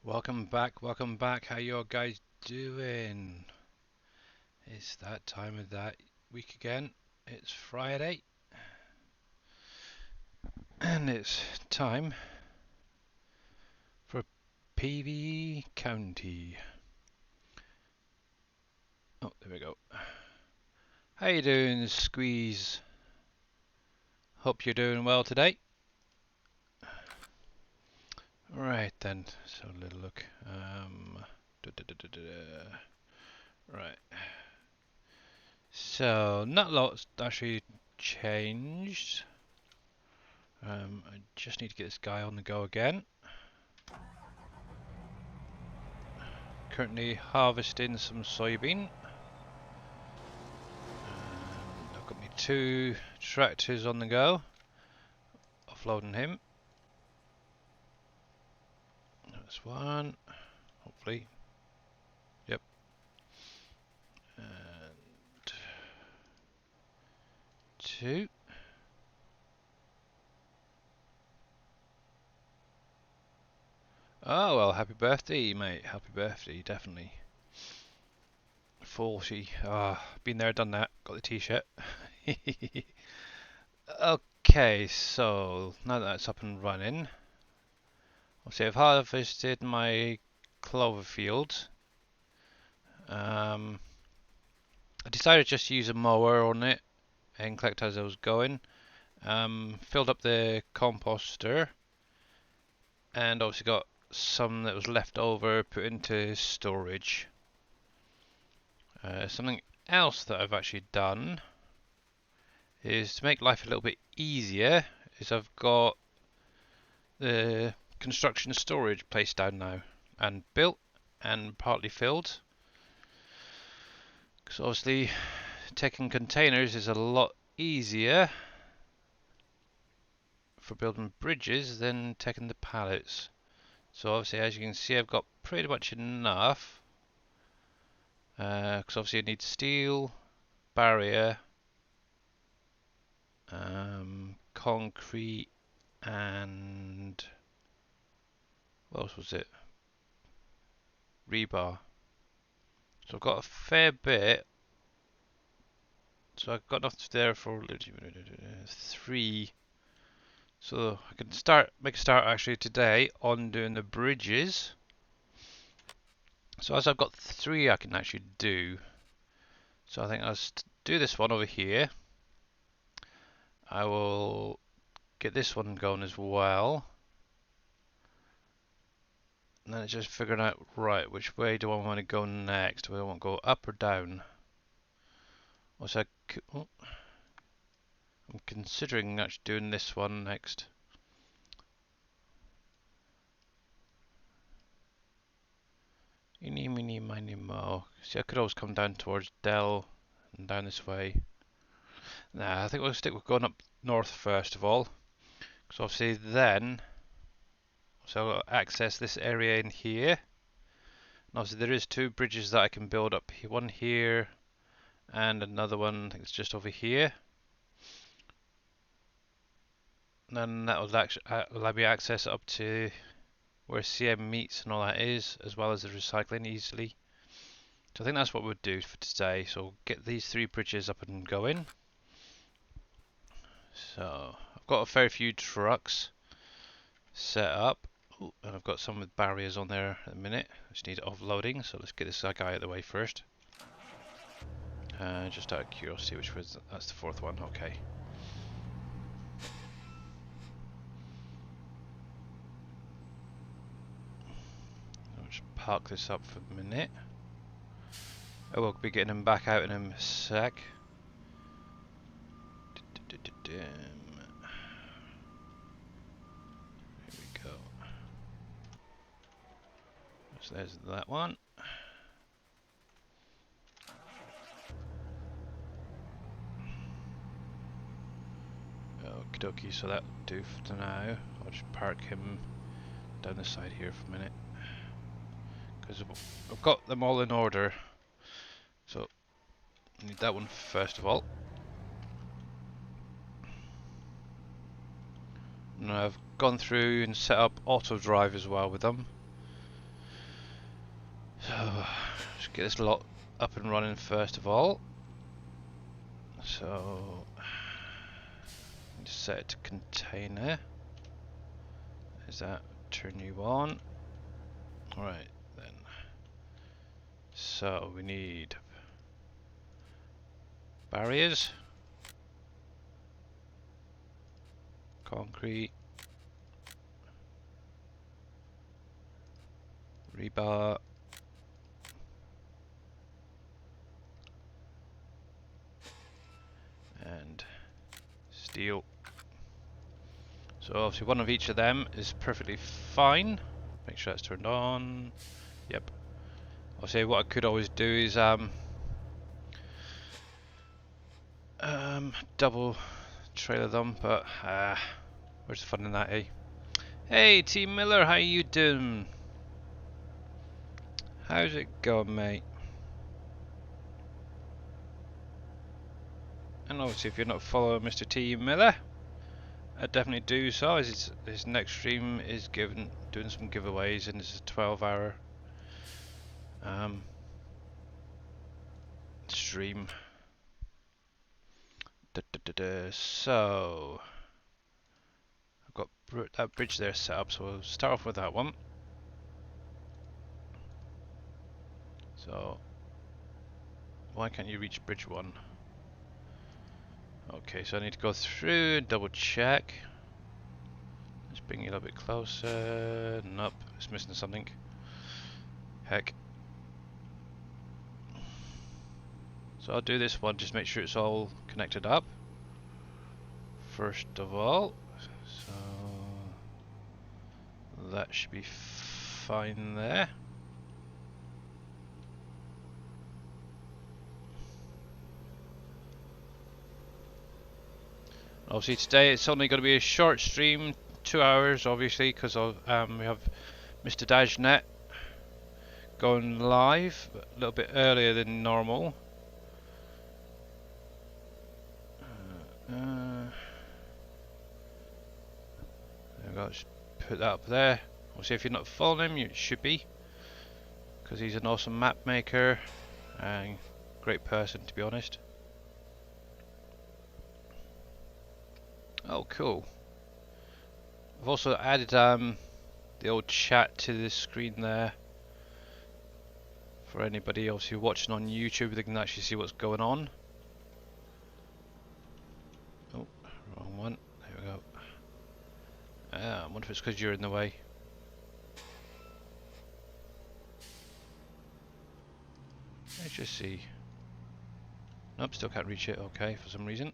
Welcome back. How you guys doing? It's that time of that week again. It's Friday, and it's time for PV County. Oh, there we go. How you doing, Squeeze? Hope you're doing well today. Right then, so a little look. Right. So not lots actually changed. I just need to get this guy on the go again. Currently harvesting some soybean. I've got me two tractors on the go. Offloading him. That's one. Hopefully. Yep. And two. Oh well, happy birthday, mate. Happy birthday, definitely. 40. Been there, done that. Got the t-shirt. Okay, so now that that's up and running, obviously I've harvested my clover field. I decided just to use a mower on it and collect as I was going. Filled up the composter and obviously got some that was left over put into storage. Something else that I've actually done is to make life a little bit easier is I've got the construction storage place down now and built and partly filled. Because obviously taking containers is a lot easier for building bridges than taking the pallets. So obviously as you can see I've got pretty much enough because obviously I need steel, barrier, concrete and what else was it? Rebar. So I've got a fair bit. So I've got enough there for 3. So I can make a start actually today on doing the bridges. So as I've got 3 I can actually do. So I think I'll do this one over here. I will get this one going as well. And then it's just figuring out, right, which way do I want to go next? Do I want to go up or down? Also, I'm considering actually doing this one next. Eeny, meeny, miny, mo. See, I could always come down towards Dell and down this way. Nah, I think we'll stick with going up north first of all. Because obviously then, so I'll access this area in here. And obviously there is 2 bridges that I can build up. One here and another one, I think it's just over here. And then that will actually allow me access up to where CM meets and all that is, as well as the recycling easily. So I think that's what we'll do for today. So get these 3 bridges up and going. So I've got a fair few trucks set up. Ooh, and I've got some with barriers on there at the minute. I just need offloading, so let's get this guy out of the way first. Just out of curiosity, which was that's the 4th one. Okay. I'll just park this up for a minute. I will be getting him back out in a sec. Here we go. So there's that one. Okie dokie, so that'll do for now. I'll just park him down the side here for a minute. Because I've got them all in order. So I need that one first of all. And I've gone through and set up autodrive as well with them. So let's get this lot up and running first of all. So just set it to container. Is that turn you on? Alright then. So we need barriers, concrete, rebar, and steel. So obviously one of each of them is perfectly fine. Make sure that's turned on. Yep. Obviously what I could always do is double trailer them, but where's the fun in that, eh? Hey T Miller, how you doing? How's it going, mate? And obviously if you're not following Mr. T Miller, I definitely do so, as his next stream is doing some giveaways, and this is a 12-hour stream. So I've got that bridge there set up, so we'll start off with that one. So why can't you reach bridge 1? Okay, so I need to go through and double check. Let's bring it a little bit closer. Nope, it's missing something. Heck. So I'll do this one, just make sure it's all connected up. First of all. So that should be fine there. Obviously today it's only going to be a short stream, 2 hours obviously, because we have Mr. Dajnet going live a little bit earlier than normal. There we go, just put that up there. Obviously if you're not following him, you should be, because he's an awesome map maker and great person, to be honest. Oh cool. I've also added the old chat to the screen there for anybody obviously watching on YouTube. They can actually see what's going on. Oh, wrong one. There we go. I wonder if it's because you're in the way. Let's just see. Nope, still can't reach it. Okay, for some reason.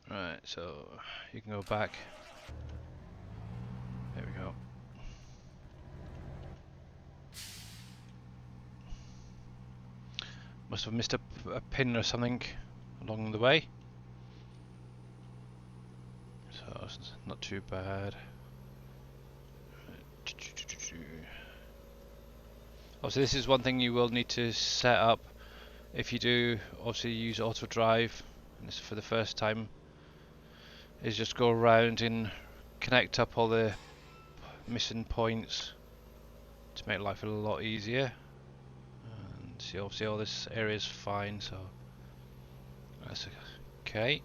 Right, so you can go back. There we go. Must have missed a pin or something along the way. So it's not too bad. Also, this is one thing you will need to set up if you do obviously use autodrive, and this is for the first time, is just go around and connect up all the missing points to make life a lot easier. And see, obviously all this area is fine, so that's okay.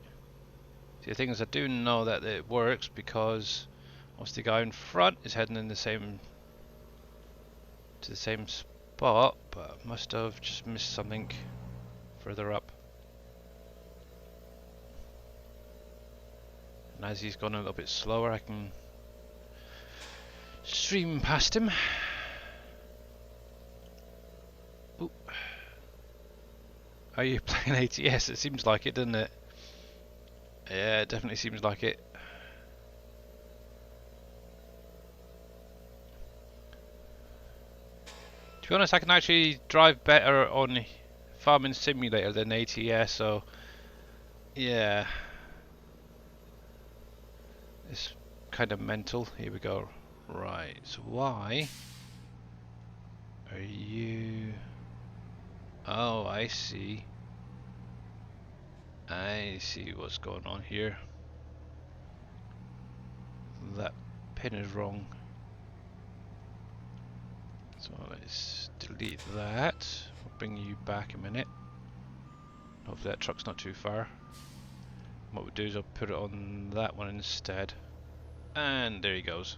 See, the thing is, I do know that it works because obviously the guy in front is heading in the same spot, but I must have just missed something further up. And as he's gone a little bit slower, I can stream past him. Ooh. Are you playing ATS? It seems like it, doesn't it? Yeah, it definitely seems like it. To be honest, I can actually drive better on Farming Simulator than ATS, so yeah. It's kind of mental. Here we go. Right, so why are you... Oh, I see. I see what's going on here. That pin is wrong. So let's delete that. We'll bring you back a minute. Hopefully that truck's not too far. What we'll do is I'll put it on that one instead. And there he goes.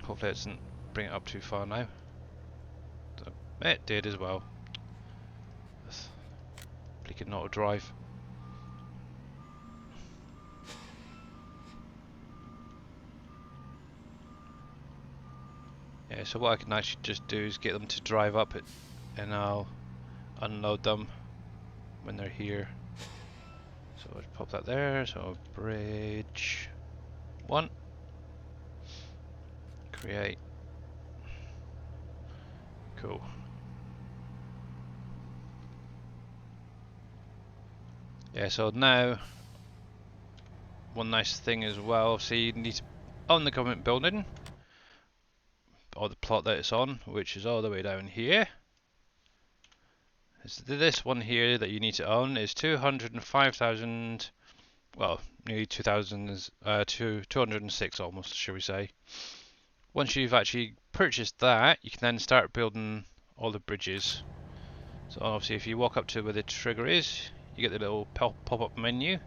Hopefully it doesn't bring it up too far now. So, it did as well. Blinking autodrive. Yeah, so what I can actually just do is get them to drive up it, and I'll unload them when they're here. So I'll pop that there. So bridge 1, create. Cool. Yeah, so now one nice thing as well, so you need to own the government building or the plot that it's on, which is all the way down here. This one here that you need to own is 205,000, well, nearly 2,000 is 206 almost, shall we say. Once you've actually purchased that, you can then start building all the bridges. So obviously if you walk up to where the trigger is, you get the little pop-up menu.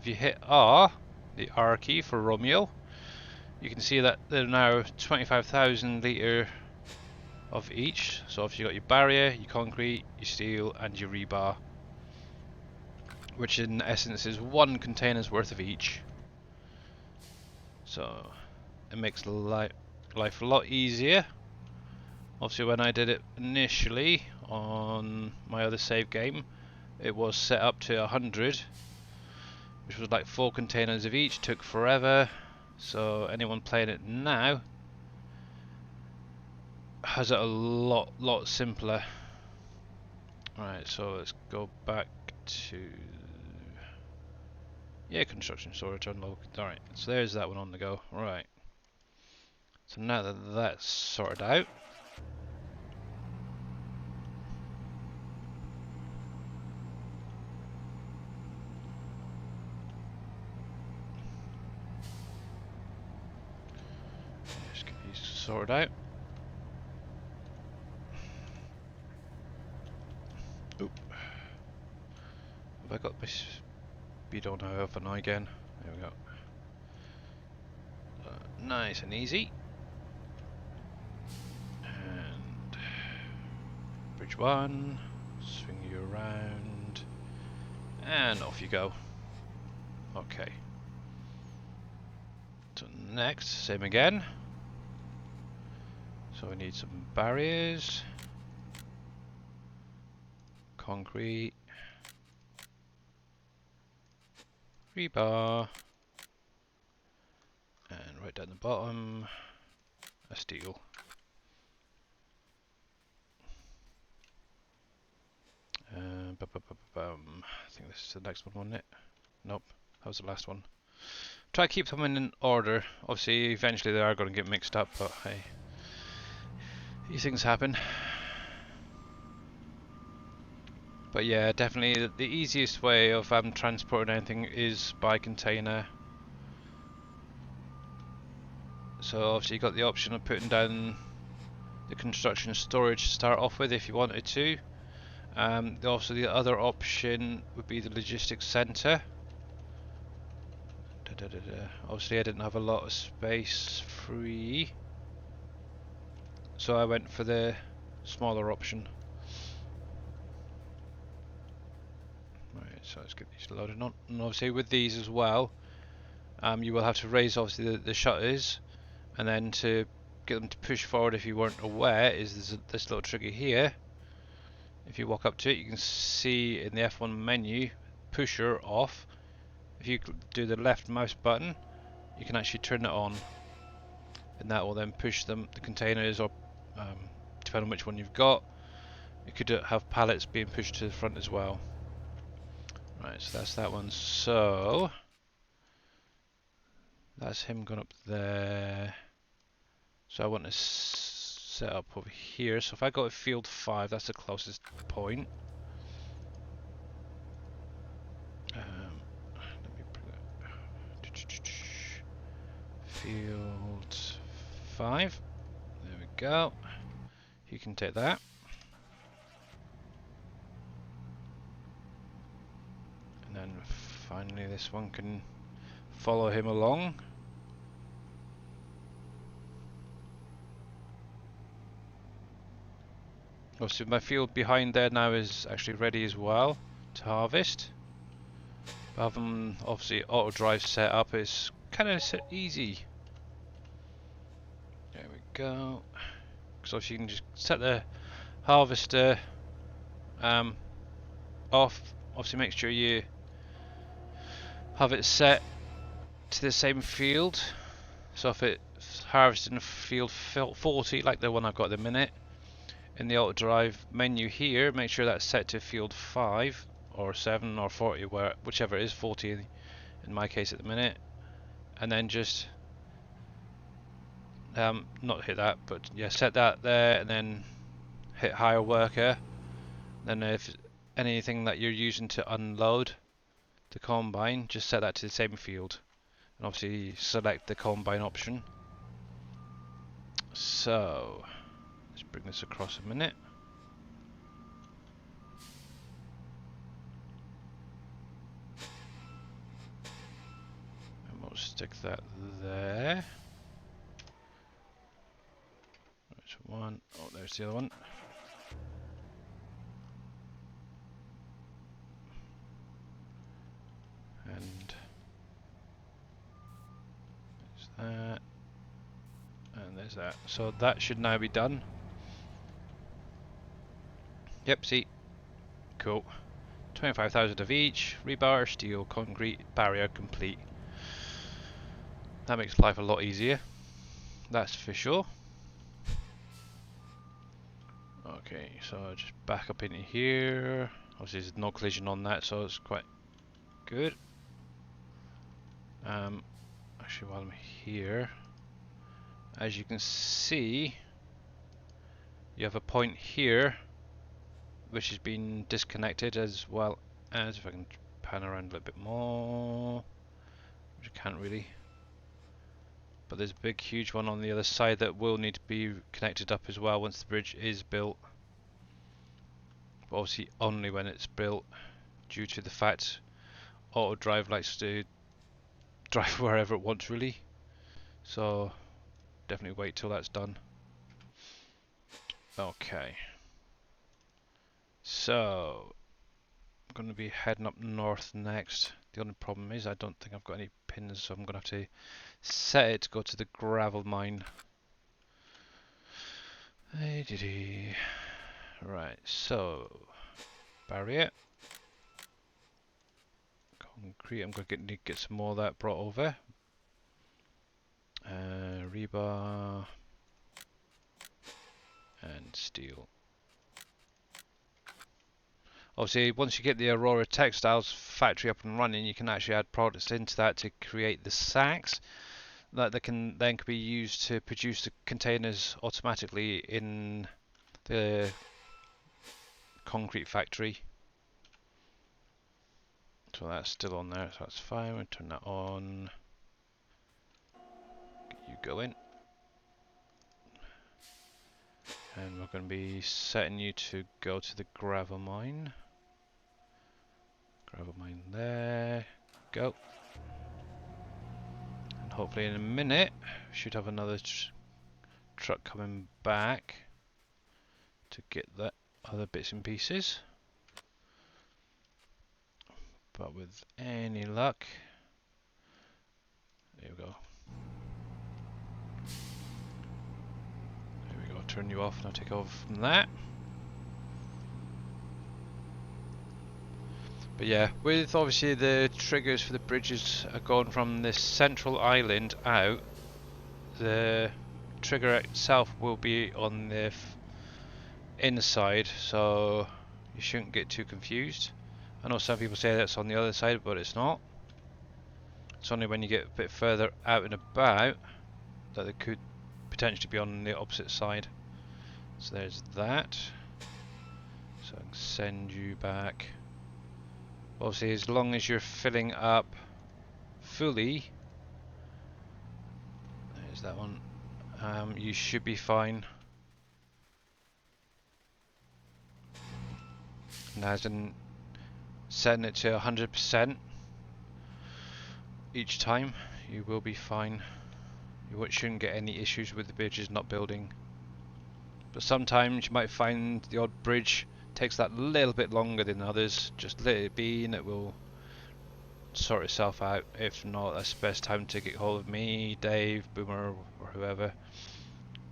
If you hit R, the R key for Romeo, you can see that there are now 25,000 litre of each. So if you've got your barrier, your concrete, your steel and your rebar, which in essence is one container's worth of each. So it makes life a lot easier. Obviously when I did it initially on my other save game, it was set up to 100, which was like 4 containers of each, took forever. So anyone playing it now has it a lot simpler. Right, so let's go back to construction storage unlocked. Alright, so there's that one on the go. Right. So now that that's sorted out, let's get these sorted out. Oop. Have I got my speed on now up and on again? There we go. Nice and easy. And bridge 1, swing you around, and off you go. Okay. So next, same again. So we need some barriers, concrete, rebar, and right down the bottom, a steel. I think this is the next one, wasn't it? Nope, that was the last one. Try to keep them in order. Obviously, eventually they are going to get mixed up, but hey, these things happen. But yeah, definitely the easiest way of transporting anything is by container. So obviously you got the option of putting down the construction storage to start off with if you wanted to. Also the other option would be the logistics centre. Obviously I didn't have a lot of space free, so I went for the smaller option. Right, so let's get these loaded on. And obviously with these as well, you will have to raise obviously the shutters, and then to get them to push forward, if you weren't aware, is this little trigger here. If you walk up to it, you can see in the F1 menu, pusher off. If you do the left mouse button, you can actually turn it on, and that will then push the containers, or depending on which one you've got, you could have pallets being pushed to the front as well. Right, so that's that one. So that's him going up there. So I want to set up over here. So if I go to field 5, that's the closest point. Let me bring that. field 5. There we go. You can take that. And then finally this one can follow him along. Obviously my field behind there now is actually ready as well to harvest. Having obviously auto drive set up is kind of easy. There we go. So you can just set the harvester off. Obviously make sure you have it set to the same field. So if it's harvesting field 40 like the one I've got at the minute, in the auto drive menu here, make sure that's set to field 5 or 7 or 40, whichever it is, 40 in my case at the minute, and then just not hit that, but yeah, set that there, and then hit hire worker. Then if anything that you're using to unload the combine, just set that to the same field, and obviously select the combine option. So let's bring this across a minute. And we'll stick that there. There's one. Oh, there's the other one. And there's that. And there's that. So that should now be done. Yep, see. Cool. 25,000 of each. Rebar, steel, concrete, barrier complete. That makes life a lot easier. That's for sure. Okay, so just back up into here. Obviously there's no collision on that, so it's quite good. Actually while I'm here, as you can see, you have a point here which has been disconnected, as well as, if I can pan around a little bit more, which I can't really, but there's a big huge one on the other side that will need to be connected up as well once the bridge is built, but obviously only when it's built, due to the fact auto drive likes to drive wherever it wants really, so definitely wait till that's done. Okay, so I'm going to be heading up north next. The only problem is I don't think I've got any pins, so I'm going to have to set it to go to the gravel mine. Right, so barrier, concrete, I'm going to need to get some more of that brought over. Rebar and steel. Obviously, once you get the Aurora Textiles factory up and running, you can actually add products into that to create the sacks that can be used to produce the containers automatically in the concrete factory. So that's still on there, so that's fine. We'll turn that on. Get you going. And we're going to be setting you to go to the gravel mine. Gravel mine there. Go. And hopefully in a minute, we should have another truck coming back to get the other bits and pieces. But with any luck, there we go. There we go, turn you off and I'll take over from that. But yeah, with obviously the triggers for the bridges are going from this central island out, the trigger itself will be on the inside, so you shouldn't get too confused. I know some people say that's on the other side, but it's not. It's only when you get a bit further out and about that it could potentially be on the opposite side. So there's that. So I can send you back. Obviously, as long as you're filling up fully, There's that one. You should be fine. And as in setting it to 100% each time, you will be fine. You shouldn't get any issues with the bridges not building. But sometimes you might find the odd bridge takes that little bit longer than others. Just let it be and it will sort itself out. If not, that's the best time to get hold of me, Dave, Boomer, or whoever,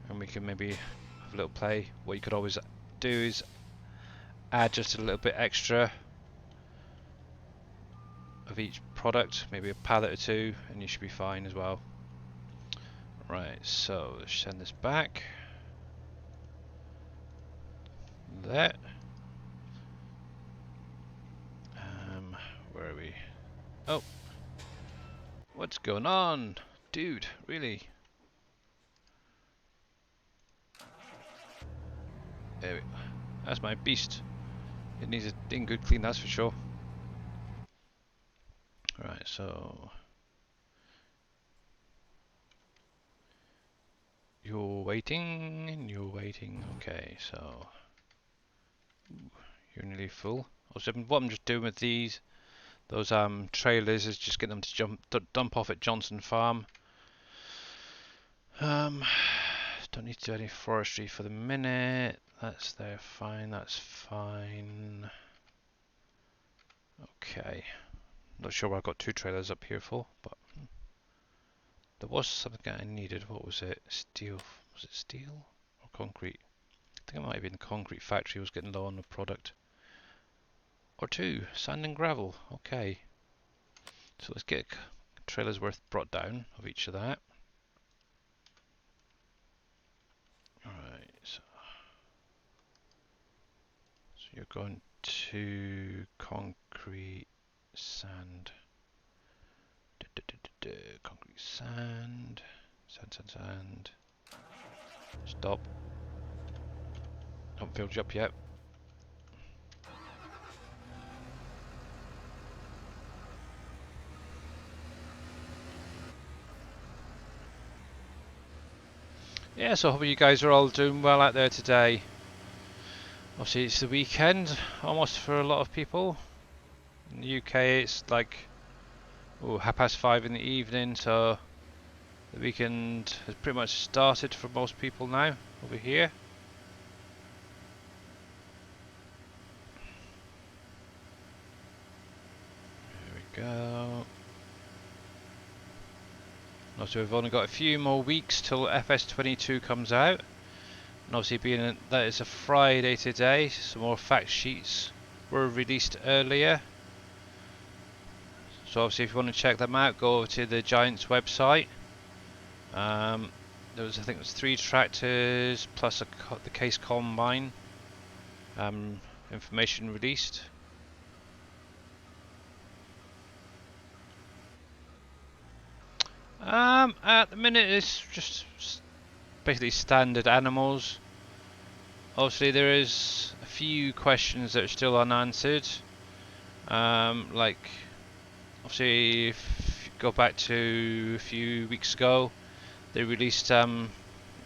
and we can maybe have a little play. What you could always do is add just a little bit extra of each product, maybe a pallet or two, and you should be fine as well. Right, so let's send this back. There. Where are we? Oh, what's going on, dude? Really? There we go. That's my beast. It needs a dang good clean, that's for sure. Right, so you're waiting and you're waiting. Okay, so you're nearly full. Also, what I'm just doing with those trailers is just getting them to dump off at Johnson Farm. Don't need to do any forestry for the minute. That's there, fine. That's fine. Okay. Not sure what I've got 2 trailers up here for, but there was something I needed. What was it? Steel. Was it steel or concrete? I think it might have been the concrete factory was getting low on the product. Or 2. Sand and gravel. Okay. So let's get a trailer's worth brought down of each of that. Alright, so you're going to concrete, sand, concrete, sand, sand. Stop. Haven't filled you up yet. Yeah, so I hope you guys are all doing well out there today. Obviously it's the weekend, almost for a lot of people. In the UK it's like 5:30 in the evening, so the weekend has pretty much started for most people now over here. There we go. So we've only got a few more weeks till FS22 comes out. And obviously being that it's a Friday today, some more fact sheets were released earlier. So obviously if you want to check them out, go over to the Giants website. There was, I think it was 3 tractors plus the case combine information released. At the minute it's just basically standard animals. Obviously there is a few questions that are still unanswered. Like obviously if you go back to a few weeks ago, they released like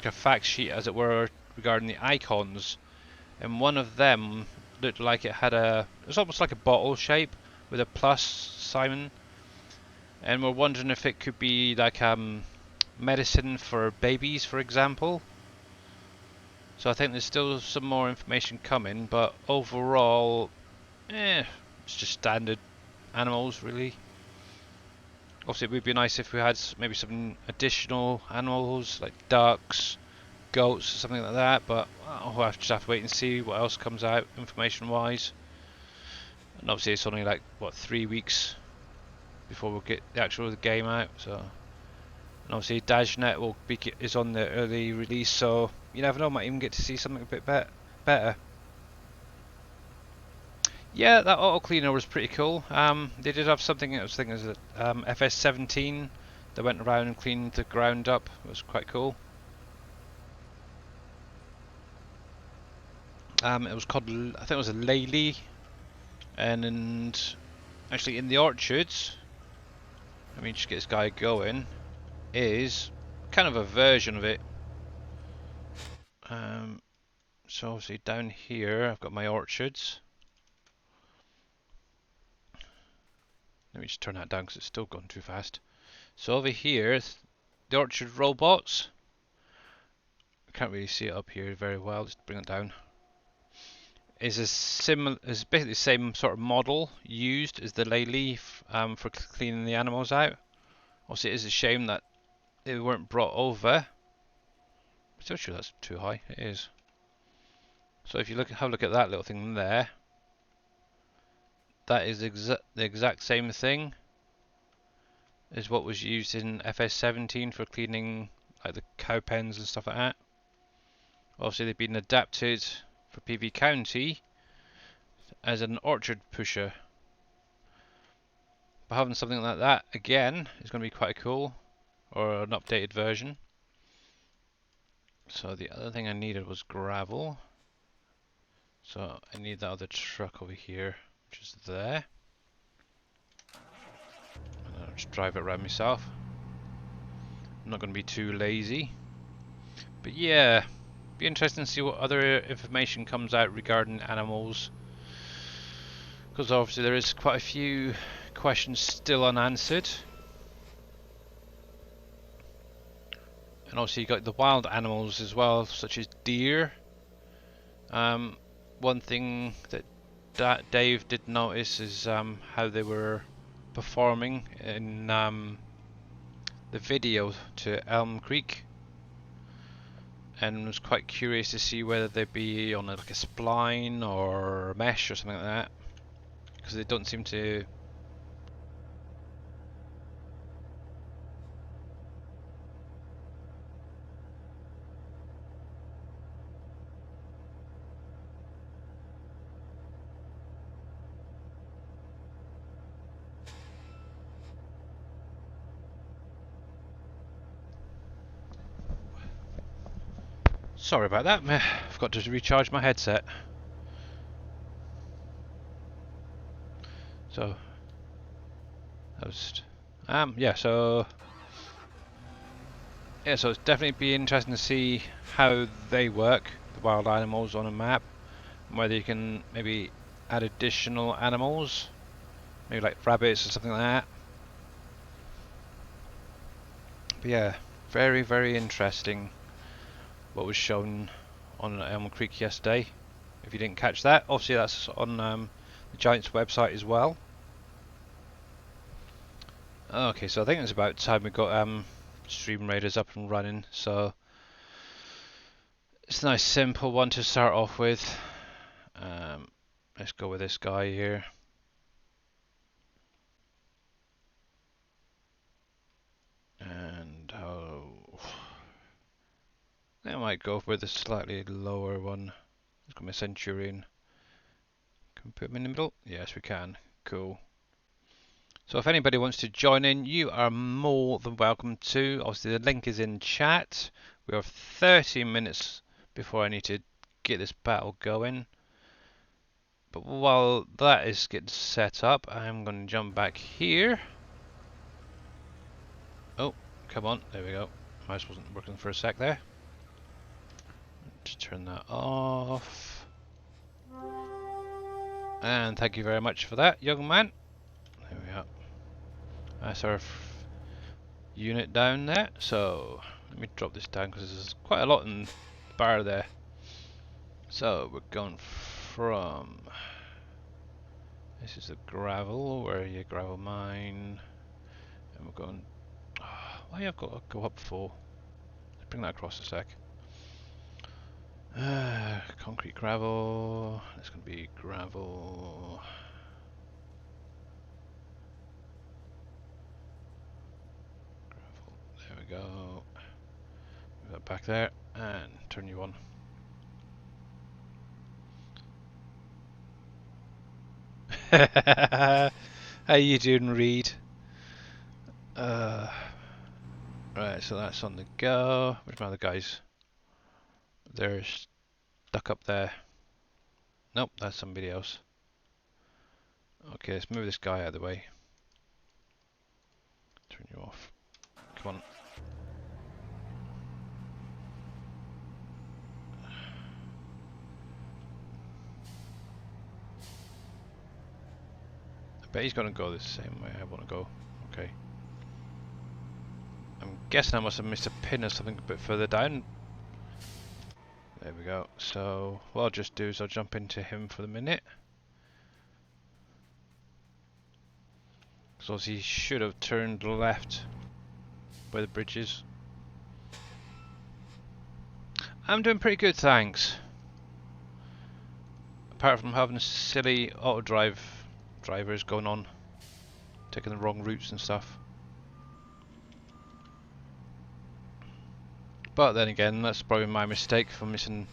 a fact sheet as it were regarding the icons, and one of them looked like it was almost like a bottle shape with a plus sign, and we're wondering if it could be like medicine for babies, for example. So I think there's still some more information coming, but overall, it's just standard animals really. Obviously it would be nice if we had maybe some additional animals like ducks, goats, something like that, but we'll just have to wait and see what else comes out information wise. And obviously it's only like, what, 3 weeks before we'll get the actual game out, so. And obviously Dajnet is on the early release, so you never know, might even get to see something a bit better. Yeah, that auto cleaner was pretty cool. They did have something, I was thinking is FS19 that went around and cleaned the ground up. It was quite cool. It was called, I think it was a Lely, and actually in the orchards, let me just get this guy going, is kind of a version of it. So obviously down here I've got my orchards. Let me just turn that down because it's still going too fast. So over here, the orchard robots. I can't really see it up here very well. Just bring it down. Is basically the same sort of model used as the ley leaf for cleaning the animals out. Obviously, it is a shame that they weren't brought over. I'm still sure that's too high. It is. So if you have a look at that little thing there, that is the exact same thing as what was used in FS19 for cleaning like the cow pens and stuff like that. Obviously, they've been adapted for PV County as an orchard pusher. But having something like that again is going to be quite cool, or an updated version. So the other thing I needed was gravel. So I need that other truck over here, which is there. And I'll just drive it around myself. I'm not going to be too lazy. But yeah, be interesting to see what other information comes out regarding animals. Because obviously there is quite a few questions still unanswered. And also you got the wild animals as well, such as deer. One thing that Dave did notice is how they were performing in the video to Elm Creek, and was quite curious to see whether they'd be on like a spline or a mesh or something like that, because they don't seem to. Sorry about that, I've got to recharge my headset. So that was so it's definitely be interesting to see how they work, the wild animals on a map, and whether you can maybe add additional animals, maybe like rabbits or something like that. But yeah, very, very interesting what was shown on Elm Creek yesterday. If you didn't catch that, obviously that's on the Giant's website as well. Okay, so I think it's about time we got Stream Raiders up and running. So it's a nice simple one to start off with. Let's go with this guy here. And I might go with a slightly lower one. Let's go with Centurion. Can we put him in the middle? Yes, we can. Cool. So if anybody wants to join in, you are more than welcome to. Obviously, the link is in chat. We have 30 minutes before I need to get this battle going. But while that is getting set up, I'm going to jump back here. Oh, come on. There we go. Mouse wasn't working for a sec there. Just turn that off. And thank you very much for that, young man. There we go. That's our unit down there. So let me drop this down because there's quite a lot in the bar there. So we're going from. This is the gravel. Where are you, gravel mine? And we're going. Why have got to go up for? Let's bring that across a sec. Concrete gravel. It's going to be gravel. There we go. Move that back there and turn you on. How you doing, Reed? Right, so that's on the go. Where's my other guys? They're stuck up there. Nope, that's somebody else. Okay, let's move this guy out of the way. Turn you off. Come on. Bet he's gonna go the same way I want to go. Okay. I'm guessing I must have missed a pin or something a bit further down. There we go. So what I'll just do is I'll jump into him for the minute. So he should have turned left where the bridge is. I'm doing pretty good, thanks. Apart from having silly autodrive drivers going on, taking the wrong routes and stuff. But then again, that's probably my mistake for missing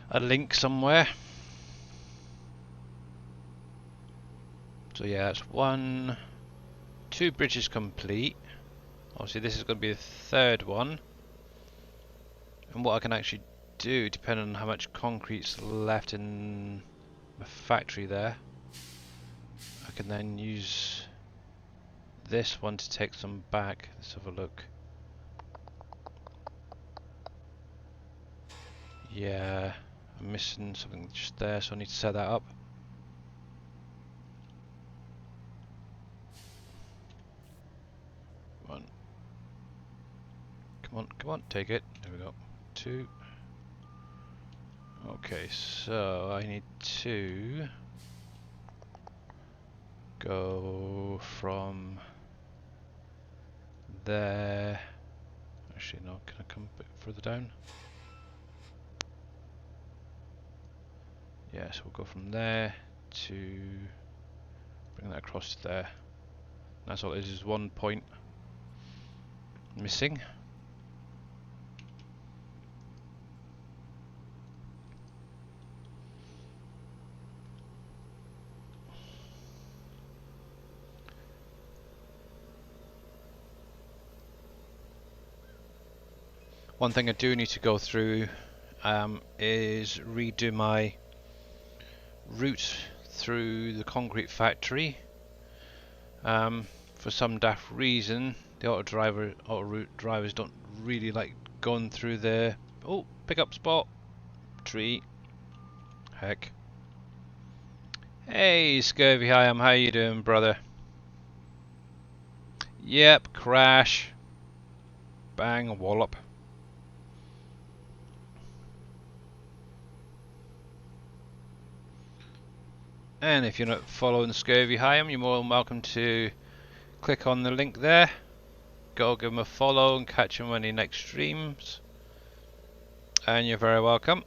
a link somewhere. So yeah, that's 2 bridges complete. Obviously this is going to be the 3rd one. And what I can actually do, depending on how much concrete's left in the factory there, I can then use this one to take some back. Let's have a look. Yeah, I'm missing something just there, so I need to set that up. Come on. Come on, come on, take it. There we go. 2. Okay, so I need to go from there. Actually, no, can I come a bit further down? Yeah, so we'll go from there to bring that across to there. That's all it is 1 point missing. One thing I do need to go through is redo my route through the concrete factory. For some daft reason, the auto route drivers don't really like going through the pickup spot tree. Heck. Hey, Scurvy, hi, how you doing, brother? Yep, crash. Bang, wallop. And if you're not following Scurvy Hyam, you're more than welcome to click on the link there. Go give him a follow and catch him when he next streams. And you're very welcome.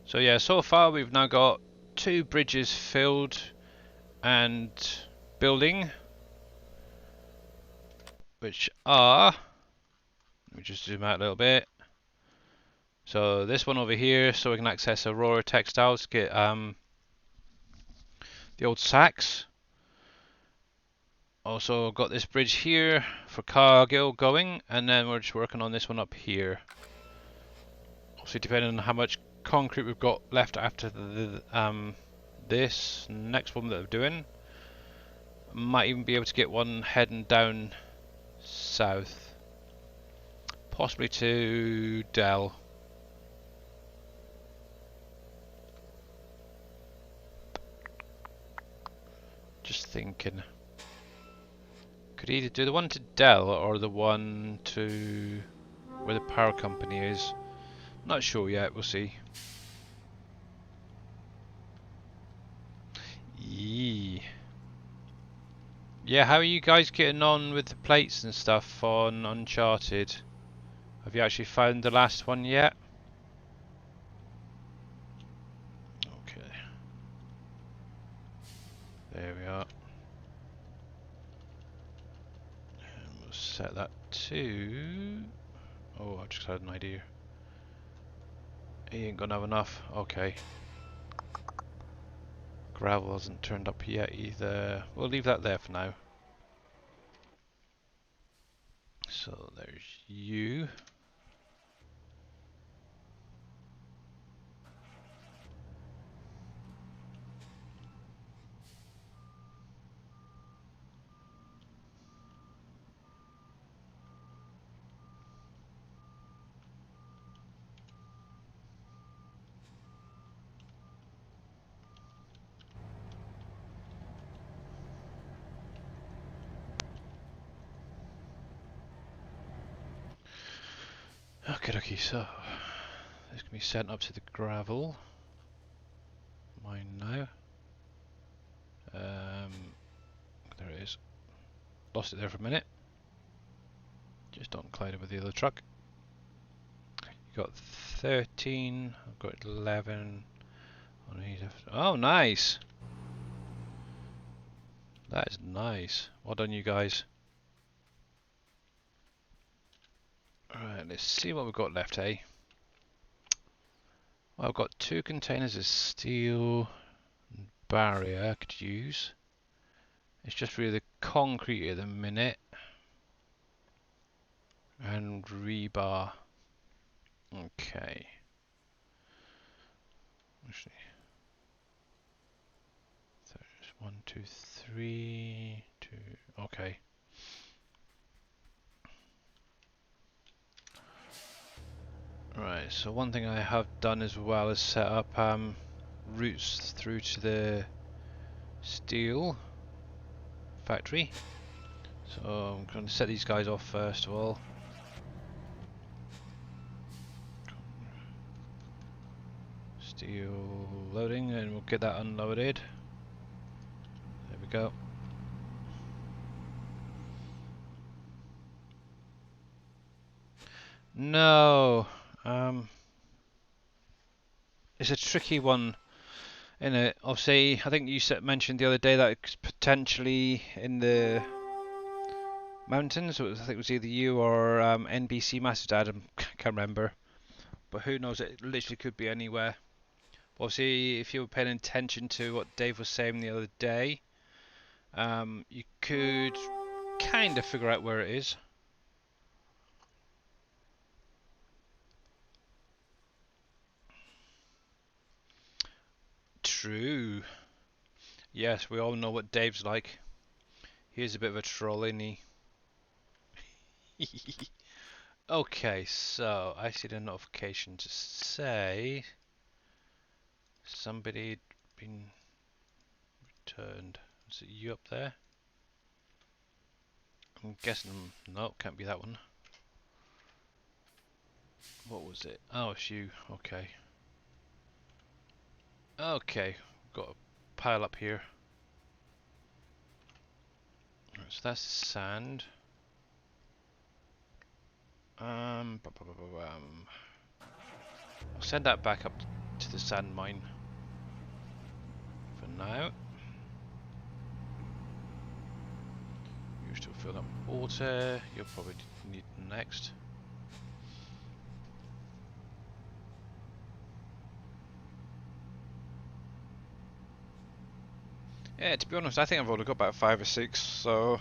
So yeah, so far we've now got 2 bridges filled and building, which are, let me just zoom out a little bit. So this one over here, so we can access Aurora Textiles, get the old sacks. Also got this bridge here for Cargill going, and then we're just working on this one up here. Obviously depending on how much concrete we've got left after this next one that we're doing, might even be able to get one heading down south, possibly to Dell. Just thinking. Could either do the one to Dell or the one to where the power company is. Not sure yet, we'll see. Yee. Yeah, how are you guys getting on with the plates and stuff on Uncharted? Have you actually found the last one yet? Okay. There we are. And we'll set that to... Oh, I just had an idea. He ain't gonna have enough. Okay. Gravel hasn't turned up yet either. We'll leave that there for now. So there's you. Okay, so this can be sent up to the gravel mine now. There it is. Lost it there for a minute. Just don't collide it with the other truck. You got 13. I've got 11. Oh, nice. That is nice. Well done, you guys. Alright, let's see what we've got left, eh? Well, I've got 2 containers of steel and barrier I could use. It's just really the concrete at the minute. And rebar. Okay. Actually, there's 1, 2, 3, 2. Okay. Right, so one thing I have done as well is set up routes through to the steel factory. So I'm going to set these guys off first of all. Steel loading, and we'll get that unloaded. There we go. No, it's a tricky one, isn't it? Obviously, I think you mentioned the other day that it's potentially in the mountains. I think it was either you or NBC Massive Dad. I can't remember, but who knows? It literally could be anywhere. Obviously, if you were paying attention to what Dave was saying the other day, you could kind of figure out where it is. True. Yes, we all know what Dave's like. He's a bit of a troll, isn't he? Okay, so I see the notification to say somebody had been returned. Is it you up there? I'm guessing, no, can't be that one. What was it? Oh, it's you. Okay. Okay, got a pile up here. So that's sand. I'll send that back up to the sand mine for now. You're still filling up water. You'll probably need next. Yeah, to be honest, I think I've only got about 5 or 6, so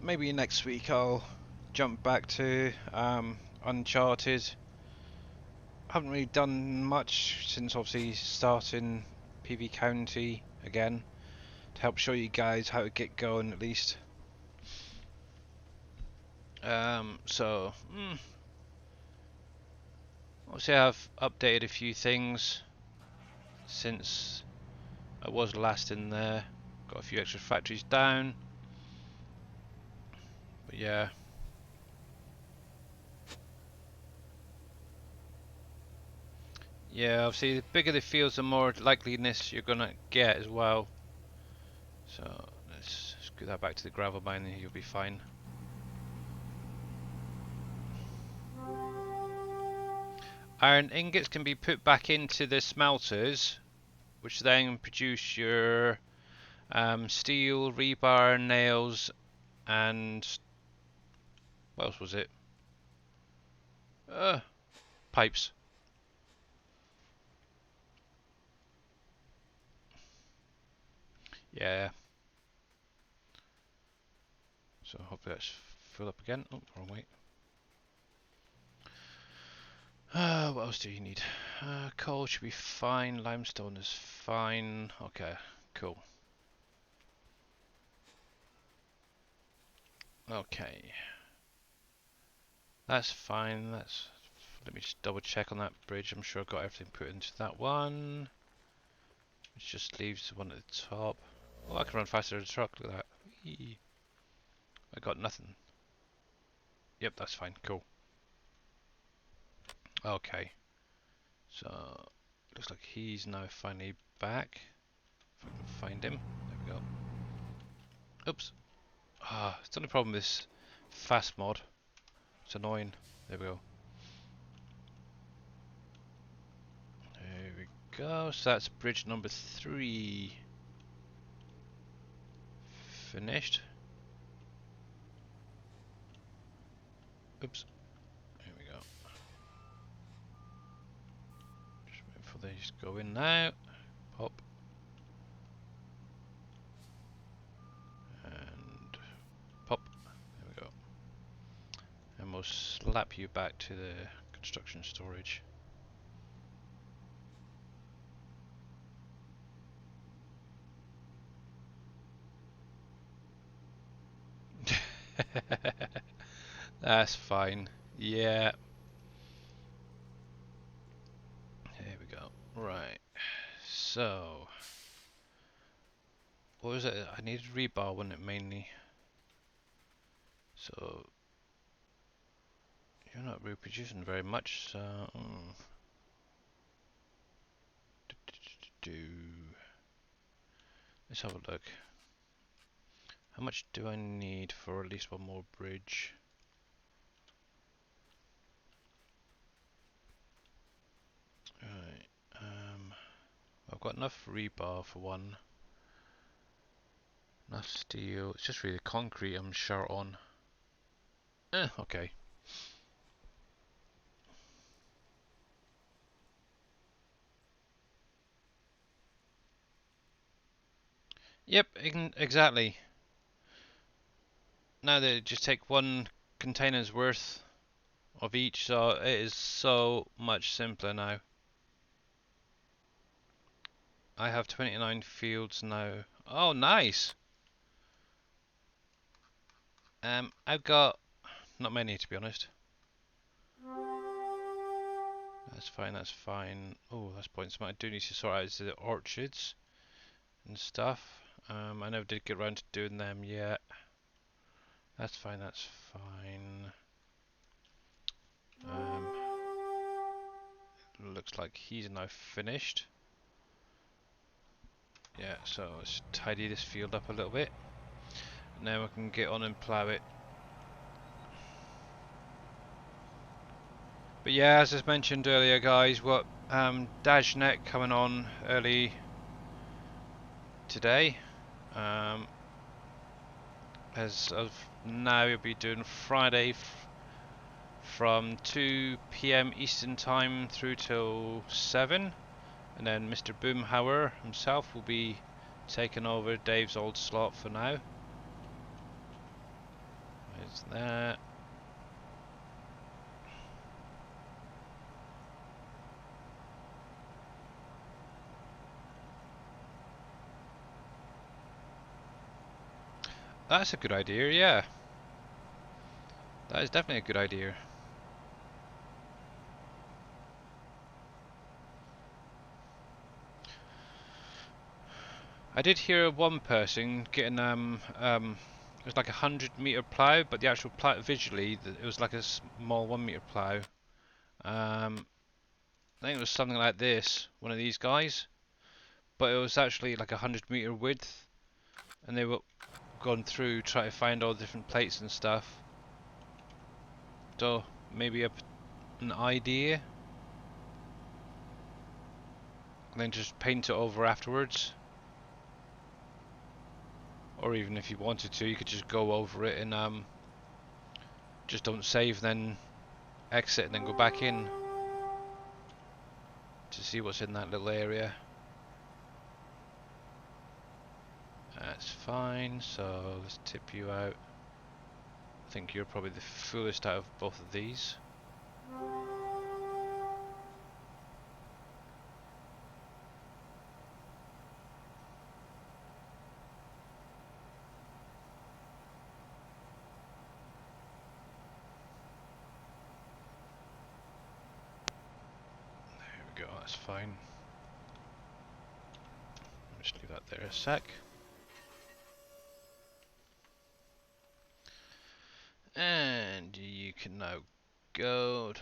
maybe next week I'll jump back to Uncharted. I haven't really done much since obviously starting PV County again, to help show you guys how to get going at least. So obviously I've updated a few things since I was last in there. Got a few extra factories down, but yeah. Yeah, obviously the bigger the fields, the more likeliness you're gonna get as well. So let's screw that back to the gravel mine and you'll be fine. Iron ingots can be put back into the smelters, which then produce your steel, rebar, nails, and what else was it? Pipes. Yeah. So hopefully that's filled up again. Oh, wrong way. What else do you need? Coal should be fine. Limestone is fine. Okay, cool. Okay. That's fine. Let me just double check on that bridge. I'm sure I got everything put into that one. Which just leaves the one at the top. Oh, I can run faster than a truck. Look at that. Whee. I got nothing. Yep, that's fine. Cool. Okay, so looks like he's now finally back. If I can find him. There we go. Oops. Ah, it's the only problem with this fast mod. It's annoying. There we go. There we go. So that's bridge number 3 finished. Oops. Here we go. Just wait for these to go in now. Pop. And pop. There we go. And we'll slap you back to the construction storage. That's fine. Yeah. Here we go. Right. So, what was it? I needed rebar, wasn't it, mainly? So, you're not reproducing very much, so... Let's have a look. How much do I need for at least one more bridge? Right. I've got enough rebar for one. Enough steel. It's just really concrete I'm short on. Okay. Yep, exactly. Now they just take one container's worth of each, so it is so much simpler now. I have 29 fields now. Oh, nice! I've got not many, to be honest. That's fine, that's fine. Oh, that's point smart. I do need to sort out the orchards and stuff. I never did get around to doing them yet. That's fine, that's fine. Looks like he's now finished. Yeah, so let's tidy this field up a little bit. Now we can get on and plough it. But yeah, as I mentioned earlier, guys, what Dajnet coming on early today. As of now, we'll be doing Friday from 2 PM Eastern Time through till 7, and then Mr. Boomhauer himself will be taking over Dave's old slot for now. There's that. That's a good idea, yeah. That is definitely a good idea. I did hear one person getting it was like a 100-meter plough, but the actual plough visually it was like a small 1-meter plough. I think it was something like this, one of these guys, but it was actually like a 100-meter width, and they were going through trying to find all the different plates and stuff. So maybe an idea, and then just paint it over afterwards. Or even if you wanted to, you could just go over it and just don't save, then exit and then go back in to see what's in that little area. That's fine, so let's tip you out. I think you're probably the fullest out of both of these. There we go, that's fine. I'll just leave that there a sec. And you can now go.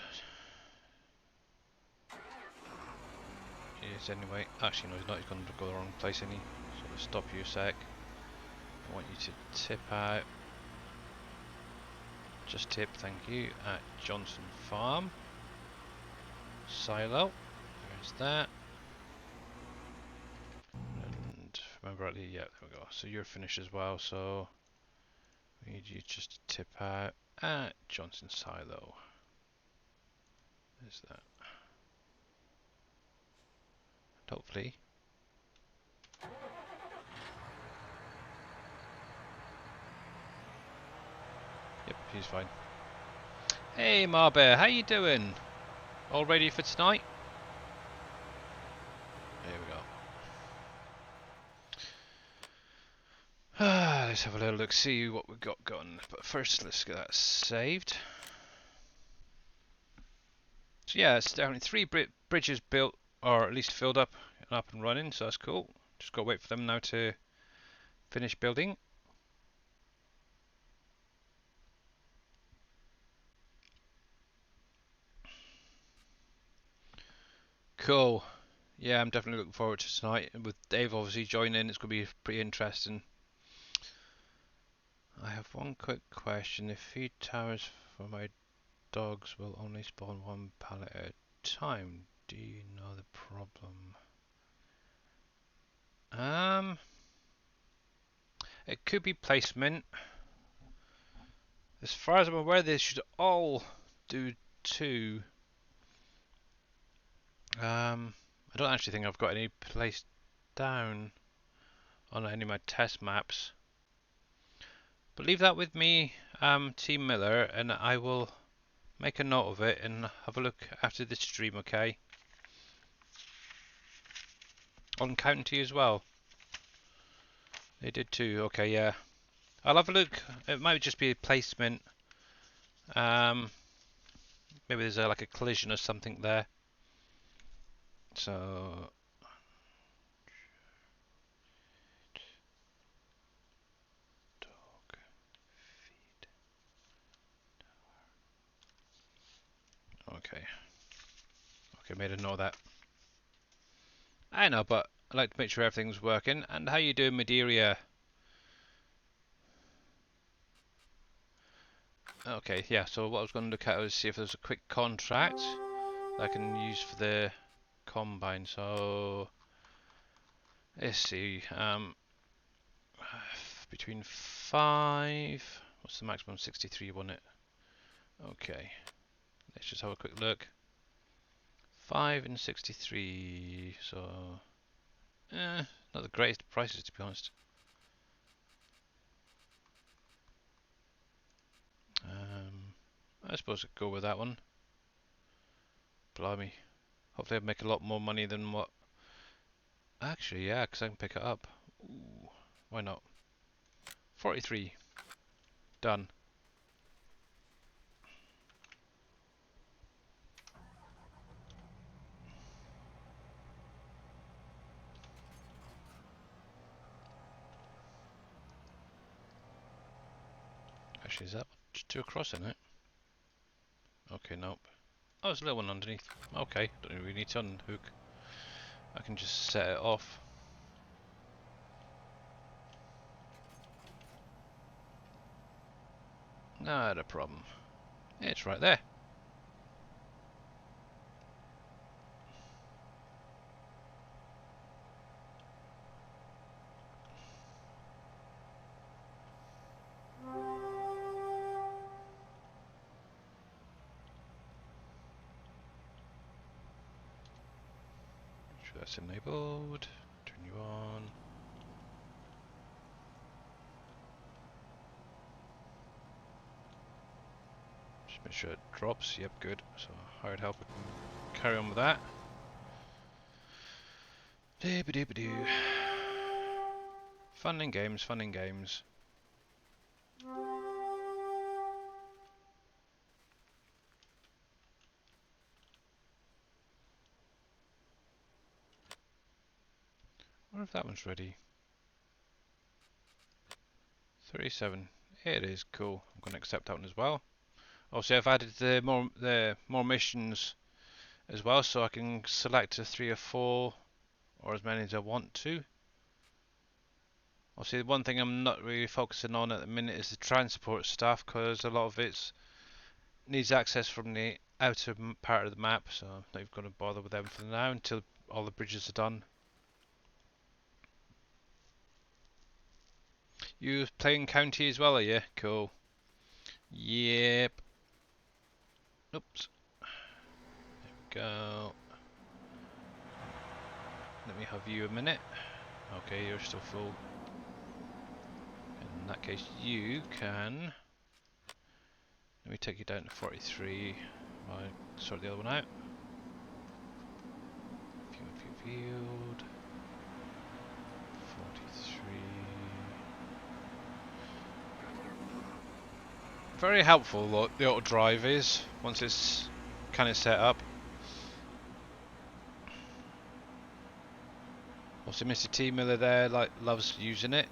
is anyway. Actually, no, he's not. He's going to go the wrong place, any. So let's stop you a sec. I want you to tip out. Just tip, thank you, at Johnson Farm. Silo. There's that. And remember rightly, yeah, there we go. So you're finished as well, so we need you just to tip out at Johnson Silo. There's that. And hopefully. Yep, he's fine. Hey Marbear, how you doing? All ready for tonight? There we go. Let's have a little look, see what we've got going. But first, let's get that saved. So yeah, it's definitely 3 bridges built, or at least filled up and running, so that's cool. Just gotta wait for them now to finish building. Cool. Yeah, I'm definitely looking forward to tonight. And with Dave obviously joining, it's gonna be pretty interesting. I have one quick question. The feed towers for my dogs will only spawn 1 pallet at a time. Do you know the problem? It could be placement. As far as I'm aware, they should all do 2. I don't actually think I've got any placed down on any of my test maps. But leave that with me, Team Miller, and I will make a note of it and have a look after this stream, okay? On County as well. They did too, okay, yeah. I'll have a look. It might just be a placement. Maybe there's like a collision or something there. So dog feed. Okay. Okay, made a note of that. I know, but I like to make sure everything's working. And how you doing, Madeira? Okay, yeah, so what I was going to look at was see if there's a quick contract that I can use for the combine. So let's see, between 5, what's the maximum? 63, wasn't it? Okay, let's just have a quick look. 5 and 63, so not the greatest prices, to be honest. I suppose I'd go with that one. Blimey. Hopefully I'd make a lot more money than what... Actually, yeah, because I can pick it up. Ooh, why not? 43. Done. Actually, is that 2 across in it? Okay, nope. Oh, there's a little one underneath. Okay, don't really need to unhook. I can just set it off. Not a problem. It's right there. Make sure that's enabled. Turn you on. Just make sure it drops. Yep, good. So hired helper can carry on with that. Doo-ba-doo-ba-doo. Fun and games, fun and games. I wonder if that one's ready. 37. It is cool. I'm going to accept that one as well. Also, I've added the more missions as well, so I can select a 3 or 4 or as many as I want to. Obviously, the one thing I'm not really focusing on at the minute is the transport stuff, because a lot of it needs access from the outer part of the map, so I'm not even going to bother with them for now until all the bridges are done. You playing county as well, are you? Cool. Yep. Oops. There we go. Let me have you a minute. Okay, you're still full. In that case, you can... Let me take you down to 43 while I sort the other one out. Field. 43. Very helpful, the auto drive is, once it's kind of set up. Also, Mr. T Miller there loves using it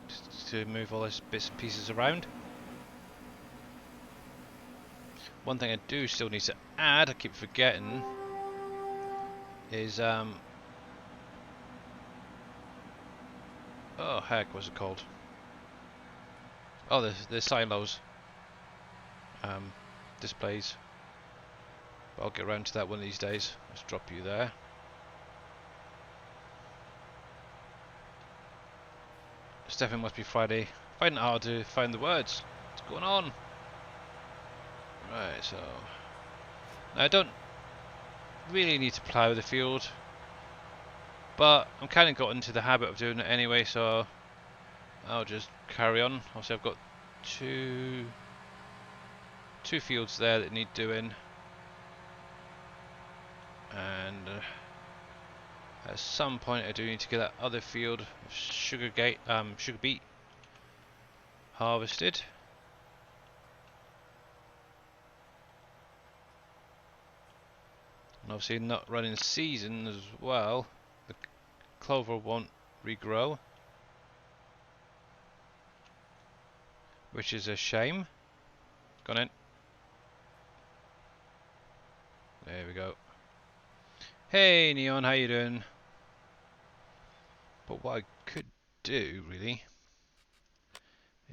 to move all his bits and pieces around. One thing I do still need to add, I keep forgetting, is oh heck, what's it called? Oh, the silos displays. But I'll get around to that one of these days. Let's drop you there. It's definitely must be Friday. Finding it hard to find the words. What's going on? Right, so now I don't really need to plough the field, but I'm kind of got into the habit of doing it anyway, so I'll just carry on. Obviously, I've got two fields there that need doing, and at some point I do need to get that other field of sugar beet harvested. And obviously not running season as well, the clover won't regrow, which is a shame. Gone in. There we go. Hey Neon, how you doing? But what I could do really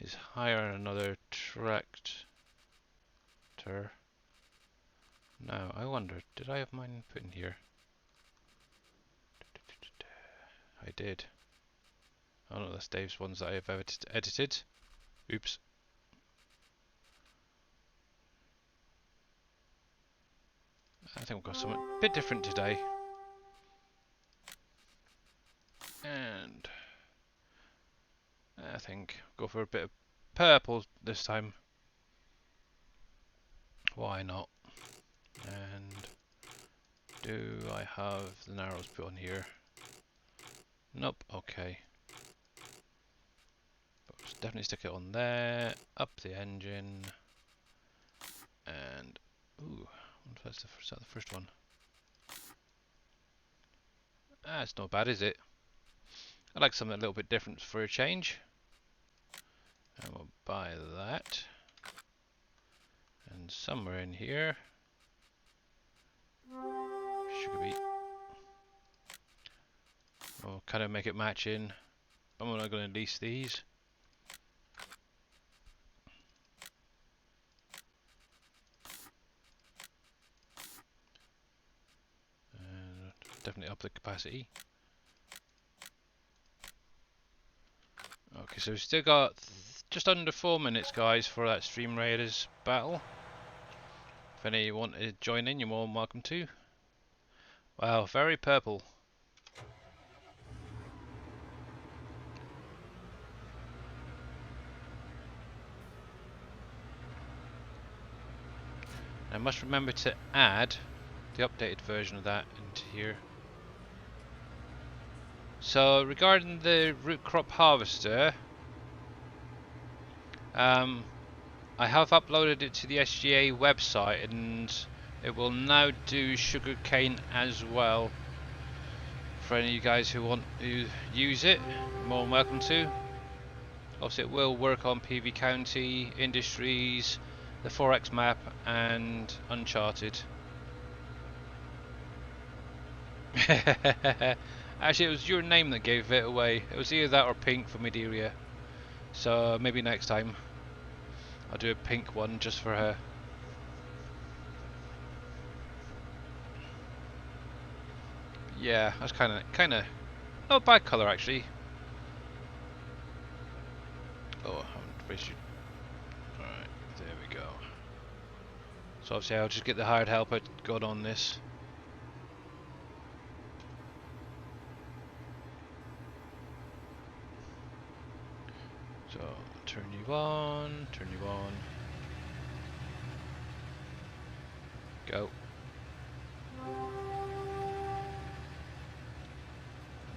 is hire another tractor. Now I wonder, did I have mine put in here? I did. Oh no, that's Dave's ones that I have edited. Oops. I think we've got something a bit different today. And I think go for a bit of purple this time. Why not? And do I have the narrows put on here? Nope, okay. But let's definitely stick it on there, up the engine, and ooh, is that the first one? Ah, it's not bad, is it? I like something a little bit different for a change. And we'll buy that. And somewhere in here, sugar beet. We'll kind of make it matching. I'm not going to lease these. And definitely up the capacity. Okay, so we've still got just under 4 minutes, guys, for that Stream Raiders battle. If any you want to join in, you're more than welcome to. Wow, very purple. I must remember to add the updated version of that into here. So regarding the root crop harvester, I have uploaded it to the SGA website, and it will now do sugarcane as well. For any of you guys who want to use it, you're more than welcome to. Obviously, it will work on PV County, Industries, the 4X map, and Uncharted. Actually, it was your name that gave it away. It was either that or pink for Mideria. So maybe next time I'll do a pink one just for her. Yeah, that's kind of not a bad colour actually. Oh, where should? All right, there we go. So obviously I'll just get the hired helper going on this. So turn you on, turn you on. Go.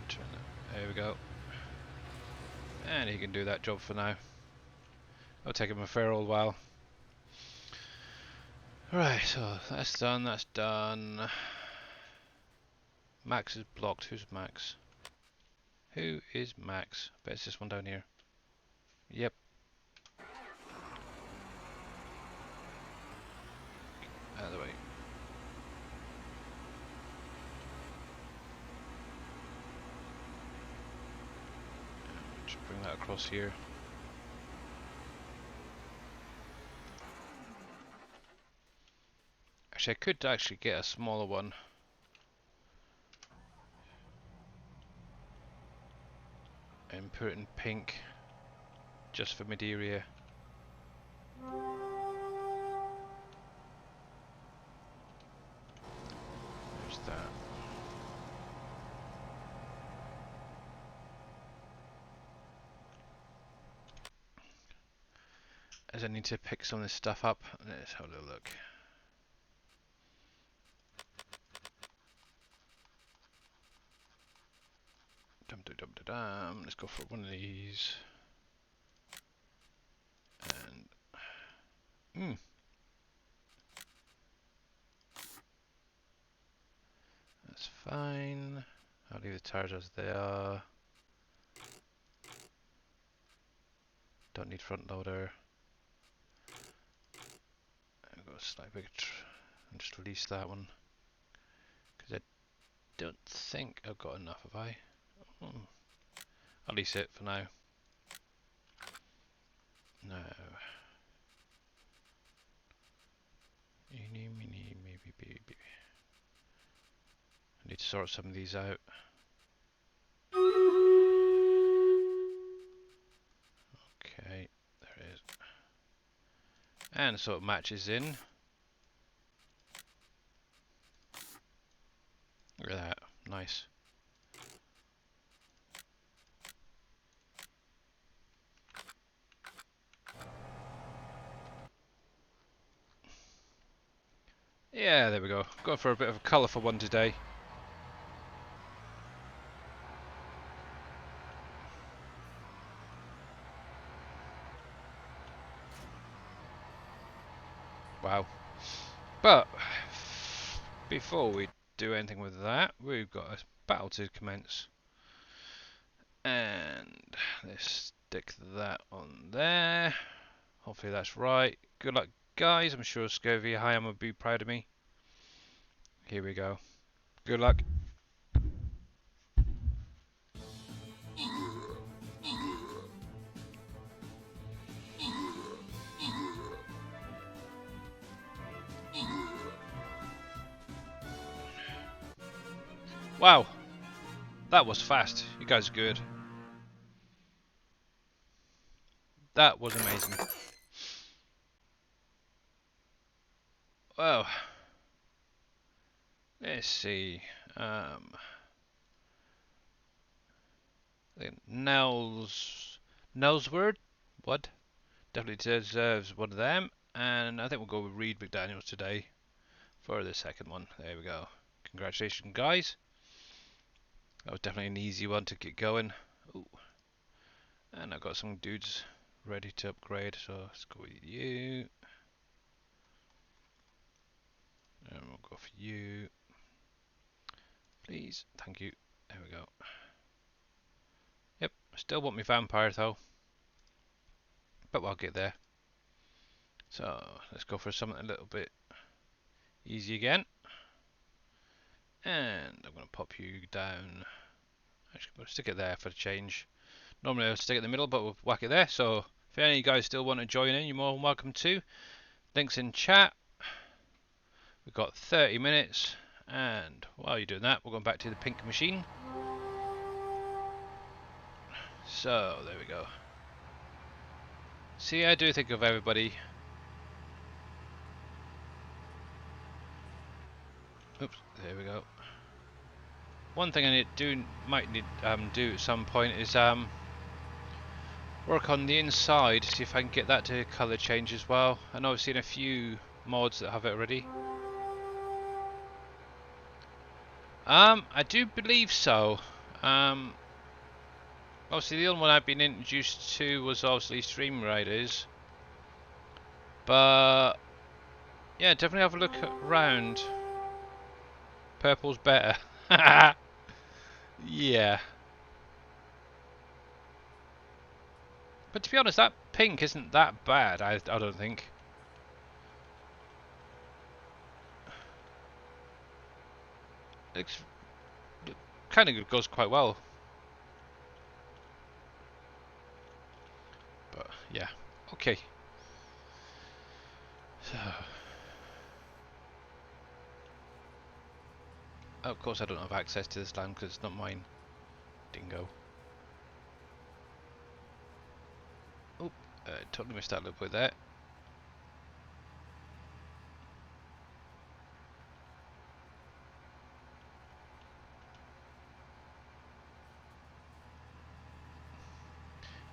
Turn it. There we go. And he can do that job for now. It'll take him a fair old while. Right, so that's done, that's done. Max is blocked. Who's Max? Who is Max? I bet it's this one down here. Yep. Out of the way. Just bring that across here. Actually, I could actually get a smaller one. And put it in pink. Just for mid-area. There's that. As I need to pick some of this stuff up. Let's have a little look. Dum dum dum dum dum. Let's go for one of these. And that's fine. I'll leave the tires as they are. Don't need front loader. I'll go slightly bigger and just release that one. Because I don't think I've got enough, have I? I'll lease it for now. No. Eeny, meeny, maybe, baby. I need to sort some of these out. Okay, there it is. And so it matches in. Look at that, nice. Yeah, there we go. Going for a bit of a colourful one today. Wow. But before we do anything with that, we've got a battle to commence. And let's stick that on there. Hopefully that's right. Good luck, guys. I'm sure Scovy Hayam would be proud of me. Here we go. Good luck. Wow. That was fast. You guys are good. That was amazing. Well, let's see. Nell's word? What? Definitely deserves one of them. And I think we'll go with Reed McDaniels today for the second one. There we go. Congratulations, guys. That was definitely an easy one to get going. Ooh. And I've got some dudes ready to upgrade, so let's go with you. And we'll go for you. Please, thank you. There we go. Yep, still want my vampire though. But we'll get there. So let's go for something a little bit easy again. And I'm going to pop you down. Actually, we'll stick it there for a change. Normally I'll stick it in the middle, but we'll whack it there. So if any of you guys still want to join in, you're more than welcome to. Links in chat. We've got 30 minutes. And while you're doing that, we're going back to the pink machine. So there we go. See, I do think of everybody. Oops, there we go. One thing I might need do at some point is work on the inside, see if I can get that to colour change as well. I know I've seen a few mods that have it already. I do believe so. Obviously the other one I've been introduced to was obviously Stream Riders. But yeah, definitely have a look around. Purple's better. Yeah. But to be honest, that pink isn't that bad, I don't think. It's kind of goes quite well. But yeah, okay. So, of course I don't have access to this land because it's not mine. Dingo. Oh, totally missed that little bit there.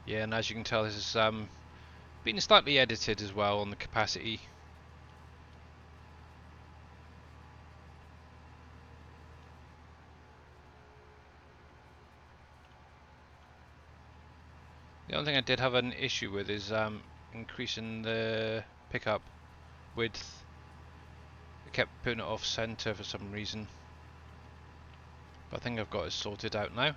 Yeah, and as you can tell, this has been slightly edited as well on the capacity. The only thing I did have an issue with is increasing the pickup width. I kept putting it off center for some reason. But I think I've got it sorted out now.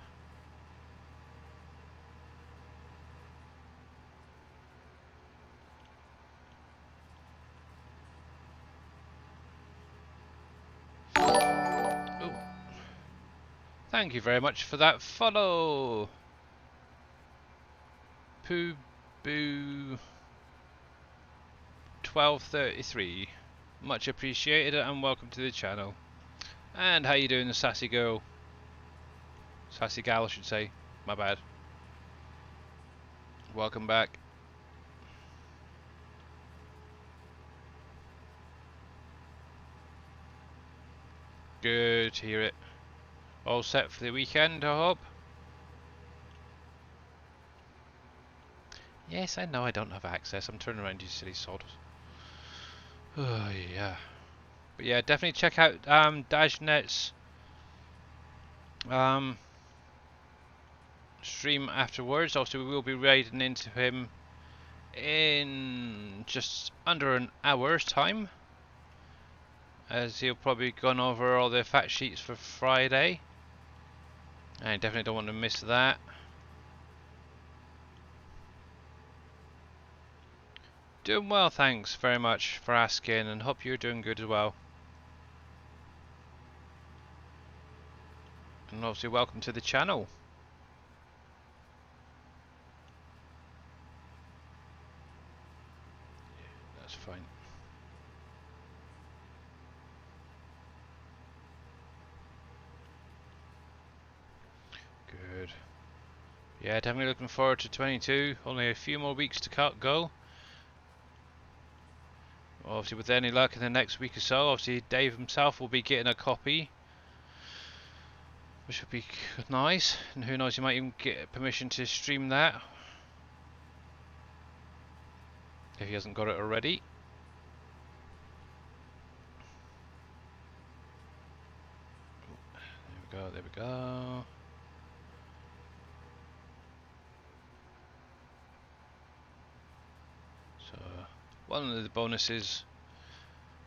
Oh. Thank you very much for that follow. Poo Boo 1233. Much appreciated and welcome to the channel. And how you doing, sassy girl? Sassy gal, I should say. My bad. Welcome back. Good to hear it. All set for the weekend, I hope. Yes, I know I don't have access. I'm turning around, you silly sod. Oh, yeah. But yeah, definitely check out Dajnet's stream afterwards. Also, we will be raiding into him in just under an hour's time, as he'll probably gone over all the fact sheets for Friday. I definitely don't want to miss that. Doing well, thanks very much for asking, and hope you're doing good as well. And obviously welcome to the channel. That's fine. Good. Yeah, definitely looking forward to 22. Only a few more weeks to go. Obviously, with any luck in the next week or so, obviously Dave himself will be getting a copy, which would be nice. And who knows, he might even get permission to stream that if he hasn't got it already. There we go, there we go. So, one of the bonuses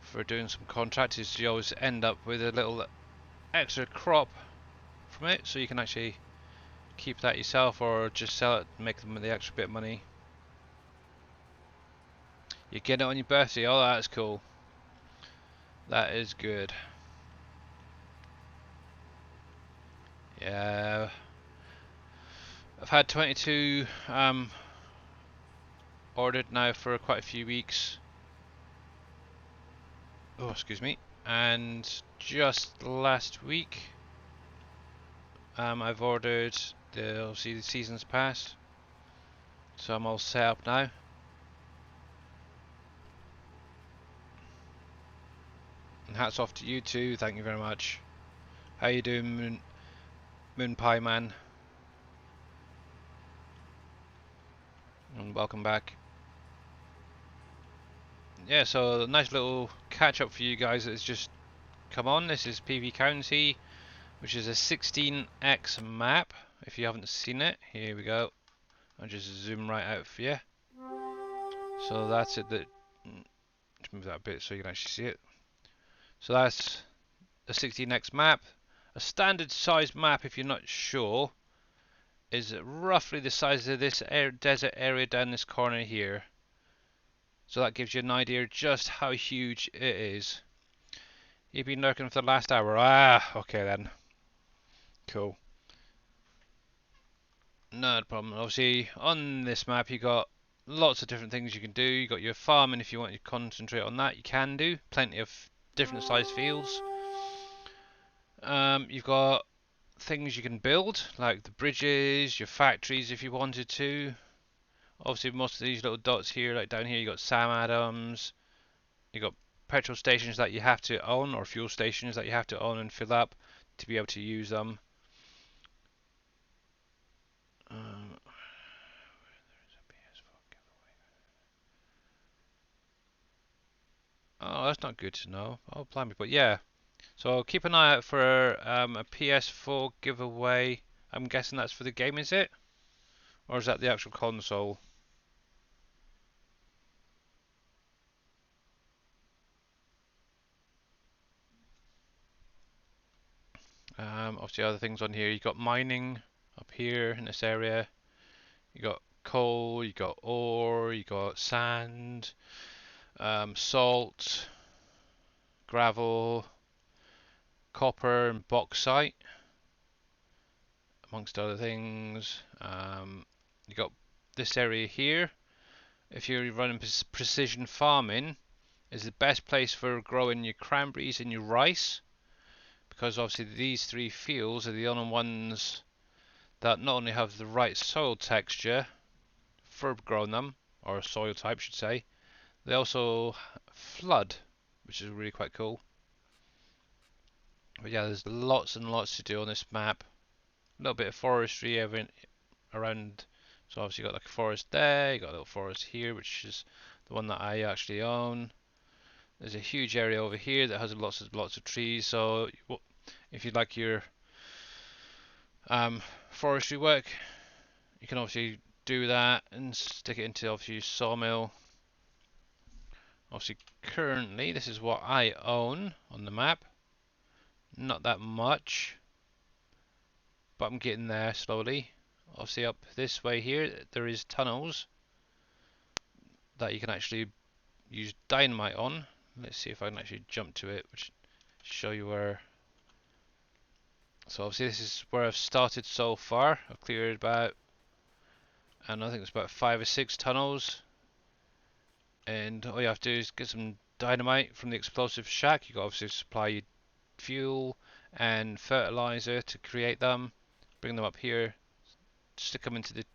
for doing some contracts is you always end up with a little extra crop from it, so you can actually keep that yourself or just sell it and make them the extra bit of money. You get it on your birthday. Oh, that's cool. That is good. Yeah, I've had 22 ordered now for quite a few weeks. Oh, excuse me. And just last week, I've ordered obviously the season's pass, so I'm all set up now. And hats off to you too. Thank you very much. How you doing, Moon Pie Man? And welcome back. Yeah, so a nice little catch up for you guys that's just come on. This is PV County, which is a 16x map. If you haven't seen it, here we go. I'll just zoom right out for you. So that's it. Let's move that a bit so you can actually see it. So that's a 16x map. A standard size map, if you're not sure, is roughly the size of this desert area down this corner here. So that gives you an idea just how huge it is. You've been lurking for the last hour. Ah, okay then. Cool. No problem. Obviously, on this map, you got lots of different things you can do. You got your farming if you want to concentrate on that. You can do plenty of different sized fields. You've got things you can build, like the bridges, your factories if you wanted to. Obviously, most of these little dots here, like down here, you got Sam Adams. You got petrol stations that you have to own, or fuel stations that you have to own and fill up to be able to use them. Oh, that's not good to know. Oh, blimey, but yeah. So keep an eye out for a PS4 giveaway. I'm guessing that's for the game, is it? Or is that the actual console? Obviously, other things on here. You got mining up here in this area. You got coal. You got ore. You got sand, salt, gravel, copper, and bauxite, amongst other things. You got this area here. If you're running precision farming, is the best place for growing your cranberries and your rice, because obviously these three fields are the only ones that not only have the right soil texture for growing them, or soil type should say, they also flood, which is really quite cool. But yeah, there's lots and lots to do on this map. A little bit of forestry around, so obviously you got like a forest there, you got a little forest here, which is the one that I actually own. There's a huge area over here that has lots of trees, so if you'd like your forestry work, you can obviously do that and stick it into obviously your sawmill. Obviously currently this is what I own on the map. Not that much, but I'm getting there slowly. Obviously up this way here there is tunnels that you can actually use dynamite on. Let's see if I can actually jump to it, which show you where. So obviously this is where I've started so far. I've cleared about, and I think it's about 5 or 6 tunnels. And all you have to do is get some dynamite from the explosive shack. You got to obviously supply your fuel and fertilizer to create them. Bring them up here, stick them into the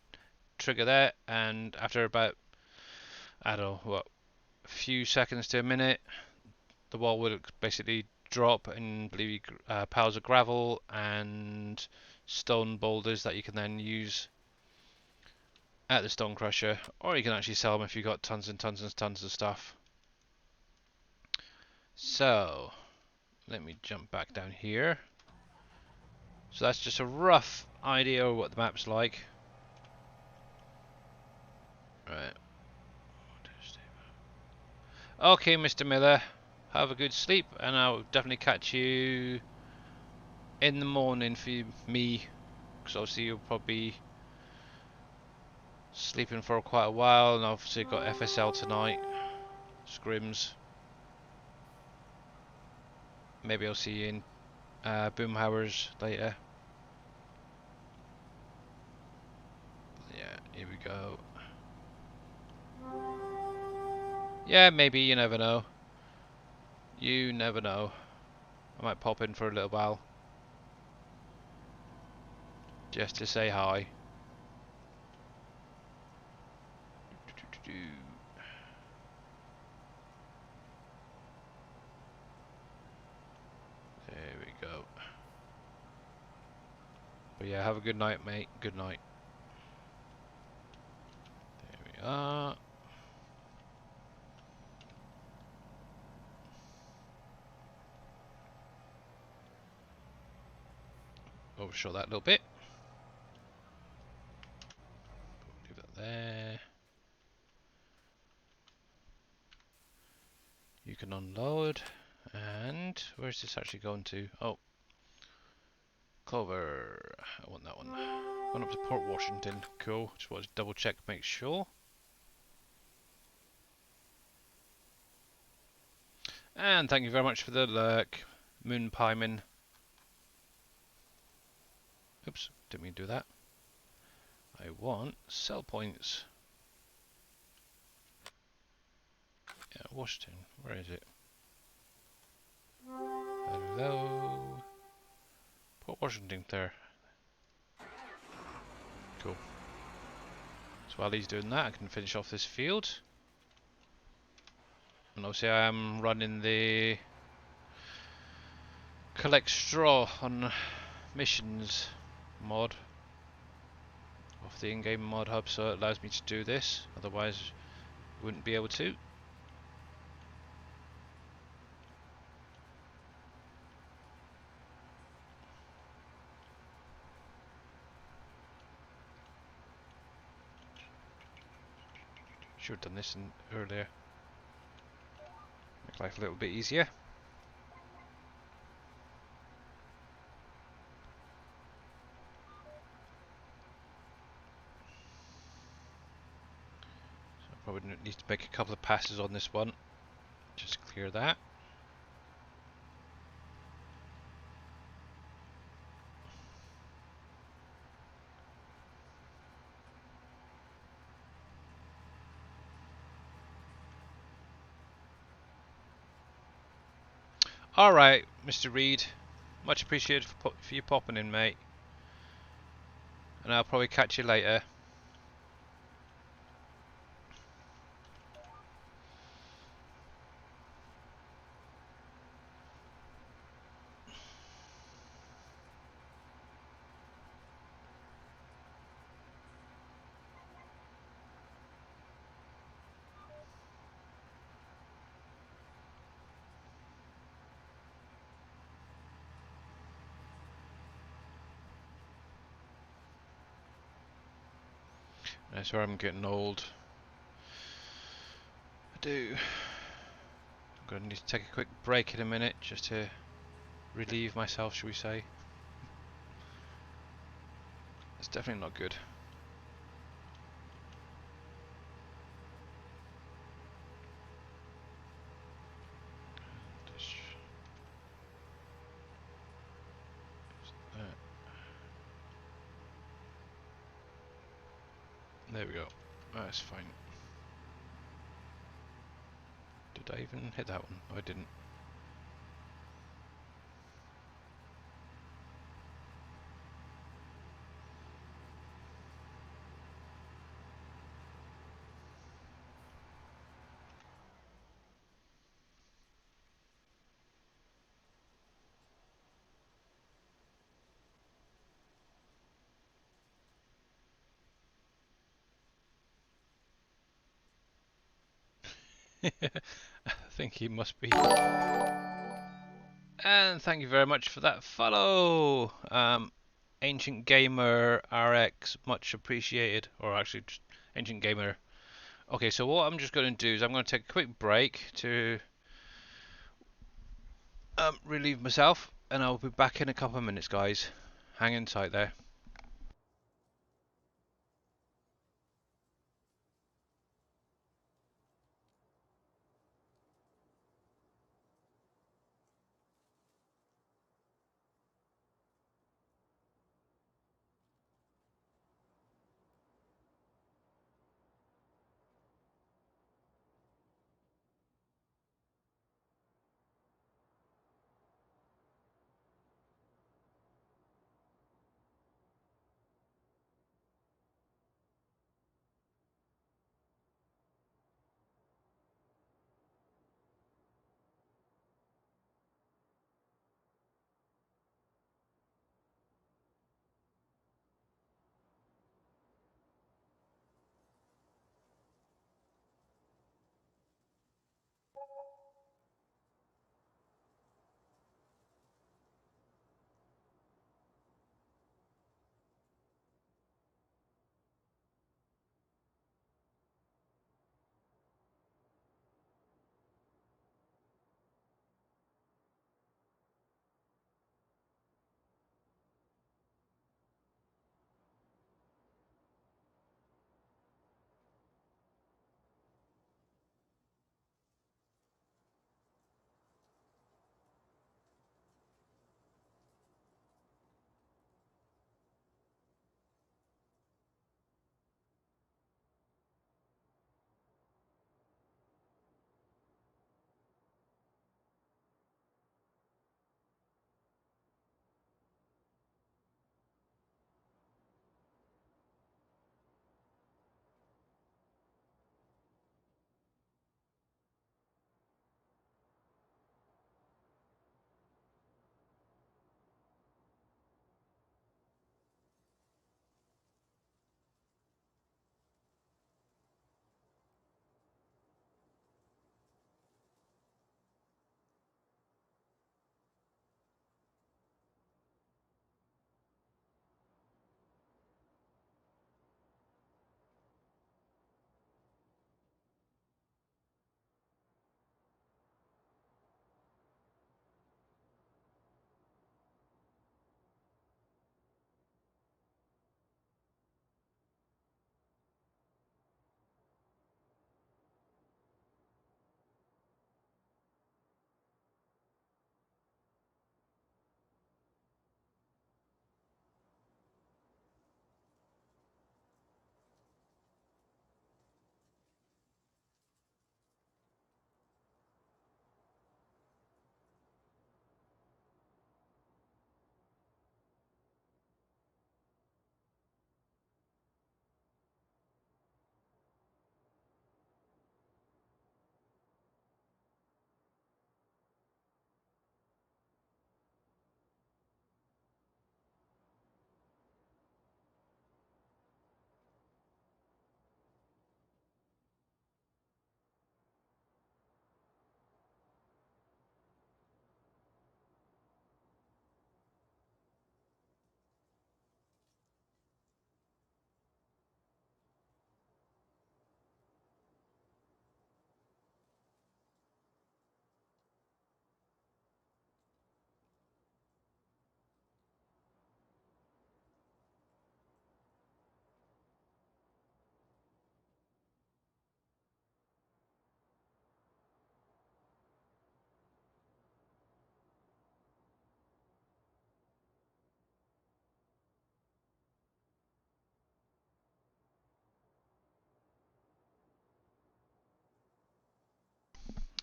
trigger there, and after about, I don't know what, a few seconds to a minute, the wall will basically drop and leave you piles of gravel and stone boulders that you can then use at the stone crusher, or you can actually sell them if you've got tons and tons and tons of stuff. So let me jump back down here. So that's just a rough idea of what the map's like. Right. Okay, Mr. Miller, have a good sleep, and I'll definitely catch you in the morning for me, because obviously you'll probably be sleeping for quite a while, and obviously got FSL tonight, scrims. Maybe I'll see you in Boomhowers later. go. Yeah, maybe, you never know. You never know. I might pop in for a little while. Just to say hi. There we go. But yeah, have a good night, mate. Good night. There we are. Overshot that a little bit. Leave that there. You can unload. And where's this actually going to? Oh, Clover. I want that one. Going up to Port Washington. Cool. Just want to double check, make sure. And thank you very much for the lurk, Moon Pieman. Oops, didn't mean to do that. I want sell points. Yeah, Washington. Where is it? Hello. Port Washington there. Cool. So while he's doing that, I can finish off this field. And obviously I am running the collect straw on missions mod off the in-game mod hub, so it allows me to do this, otherwise wouldn't be able to. Should have done this earlier. Make life a little bit easier. So I probably need to make a couple of passes on this one. Just clear that. Alright, Mr. Reed. Much appreciated for you popping in, mate. And I'll probably catch you later. That's where I'm getting old. I do. I'm going to need to take a quick break in a minute just to relieve myself, shall we say. It's definitely not good. There we go. That's fine. Did I even hit that one? No, I didn't. I think he must be. And thank you very much for that follow, Ancient Gamer RX, much appreciated. Or actually, just Ancient Gamer. Okay, so what I'm just going to do is I'm going to take a quick break to relieve myself, and I'll be back in a couple of minutes, guys. Hang in tight there.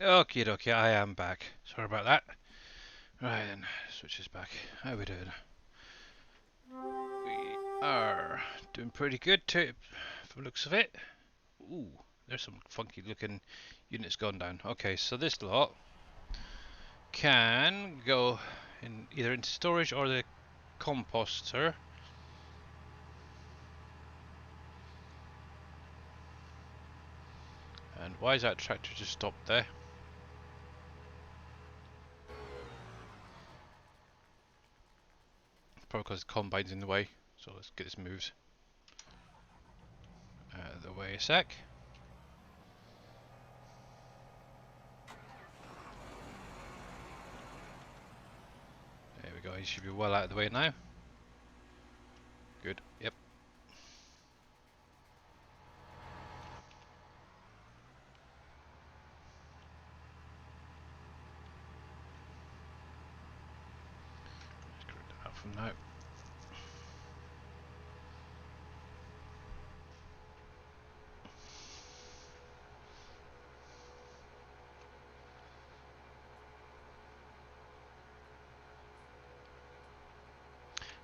Okie dokie, I am back. Sorry about that. Right then, switch this back. How we doing? We are doing pretty good too, from the looks of it. Ooh, there's some funky looking units gone down. Okay, so this lot can go in either into storage or the composter. And why is that tractor just stopped there? Probably because the combine's in the way. So let's get this moved out of the way a sec. There we go, he should be well out of the way now. Good, yep. Let's get rid of that from now.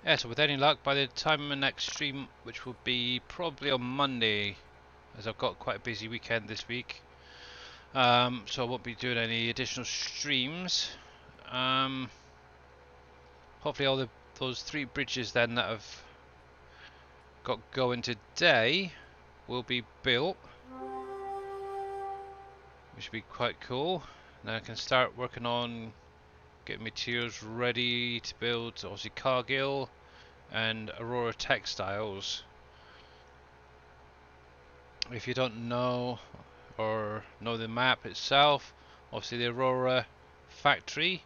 Yeah, so with any luck, by the time of my next stream, which will be probably on Monday, as I've got quite a busy weekend this week, so I won't be doing any additional streams. Hopefully all those 3 bridges then that I've got going today will be built, which should be quite cool. Now I can start working on getting materials ready to build, obviously Cargill and Aurora Textiles. If you don't know or know the map itself, obviously the Aurora factory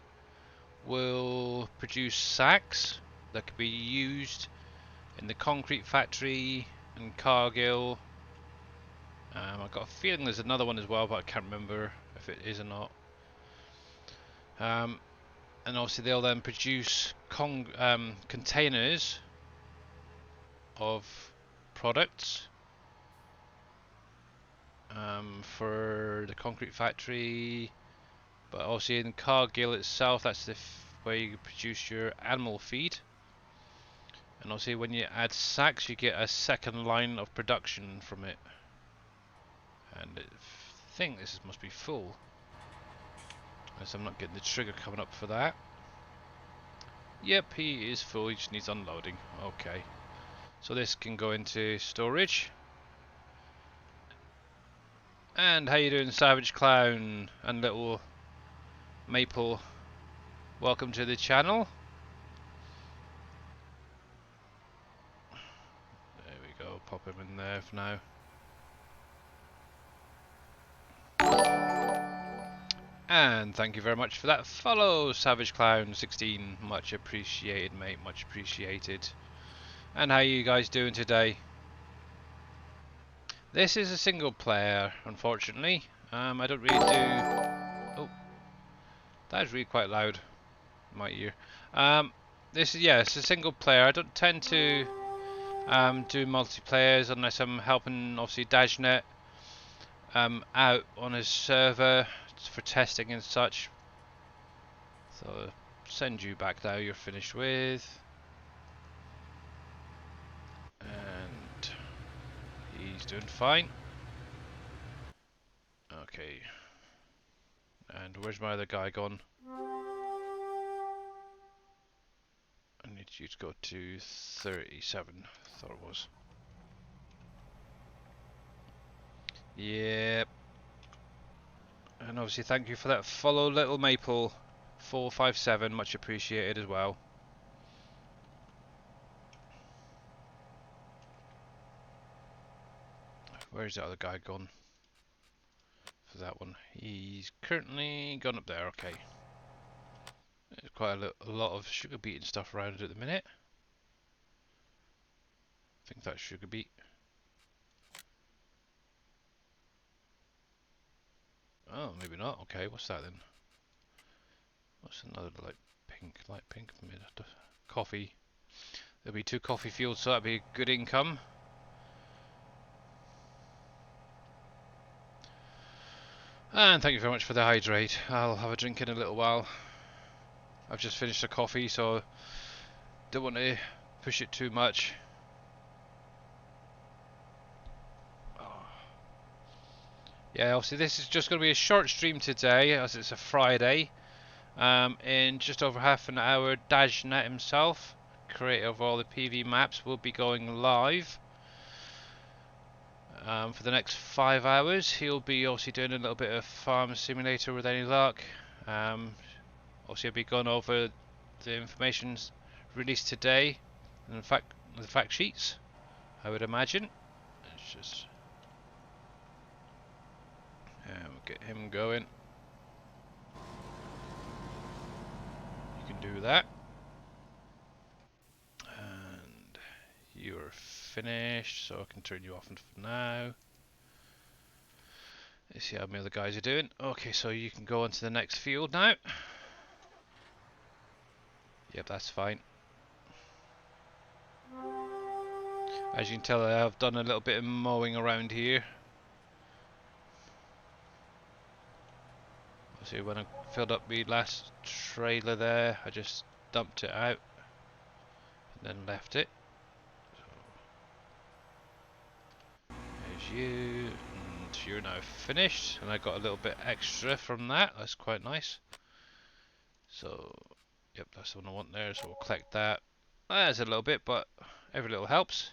will produce sacks that could be used in the concrete factory and Cargill. I've got a feeling there's another one as well, but I can't remember if it is or not. And obviously they'll then produce containers of products for the concrete factory, but also in Cargill itself, that's the where you produce your animal feed. And obviously when you add sacks, you get a second line of production from it. And I think this must be full, as I'm not getting the trigger coming up for that. Yep, he is full, he just needs unloading. Okay, so this can go into storage. And how you doing, Savage Clown and Little Maple? Welcome to the channel. There we go, pop him in there for now. And thank you very much for that follow, Savage Clown 16. Much appreciated, mate, much appreciated. And how are you guys doing today? This is a single player, unfortunately. I don't really do... Oh, that is really quite loud in my ear. This is, yeah, it's a single player. I don't tend to do multiplayers unless I'm helping, obviously, Dajnet out on his server for testing and such. So send you back now, you're finished with. And he's doing fine. Okay. And where's my other guy gone? I need you to go to 37. Thought it was. Yep. And obviously thank you for that follow, Little Maple 457. Much appreciated as well. Where's the other guy gone? For that one. He's currently gone up there. Okay. There's quite a lot of sugar beet and stuff around at the minute. I think that's sugar beet. Oh, maybe not. Okay, what's that then? What's another light pink? Coffee. There'll be 2 coffee fields, so that'd be good income. And thank you very much for the hydrate. I'll have a drink in a little while. I've just finished a coffee, so don't want to push it too much. Yeah, obviously this is just going to be a short stream today, as it's a Friday. In just over half an hour, Dajnet himself, creator of all the PV maps, will be going live. For the next 5 hours, he'll be obviously doing a little bit of farm simulator with any luck. Obviously, I'll be going over the information released today, and in fact, the fact sheets, I would imagine. Let's just we'll get him going. You can do that, and you're finished, so I can turn you off for now. Let's see how many other guys are doing. Okay, so you can go on to the next field now. Yep, that's fine. As you can tell, I've done a little bit of mowing around here. See, when I filled up the last trailer there, I just dumped it out and then left it. So, there's you, and you're now finished, and I got a little bit extra from that. That's quite nice. So, yep, that's the one I want there, so we'll collect that. There's a little bit, but every little helps.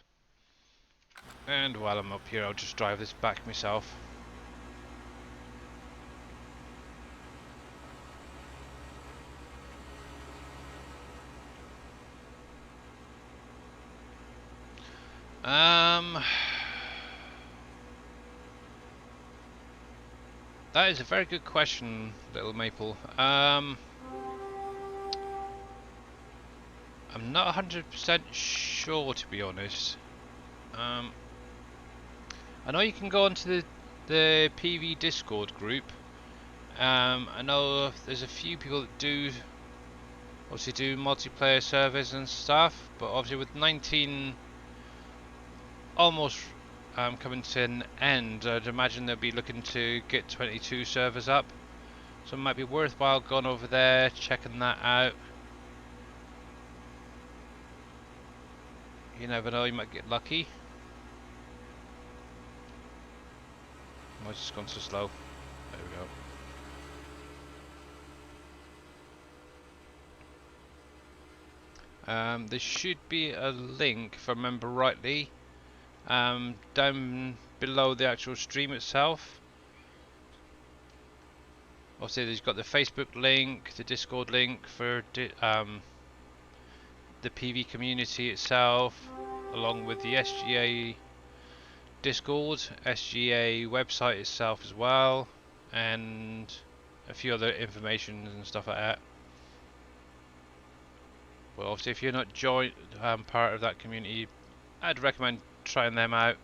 And while I'm up here, I'll just drive this back myself. That is a very good question, Little Maple. I'm not 100% sure, to be honest. I know you can go onto the PV Discord group. I know there's a few people that do obviously do multiplayer servers and stuff, but obviously with 19 almost coming to an end, I'd imagine they'll be looking to get 22 servers up. So it might be worthwhile going over there, checking that out. You never know, you might get lucky. I've just gone so slow. There we go. There should be a link, if I remember rightly, down below the actual stream itself. Obviously, there's got the Facebook link, the Discord link for the PV community itself, along with the SGA Discord, SGA website itself as well, and a few other information and stuff like that. Well, obviously, if you're not part of that community, I'd recommend trying them out.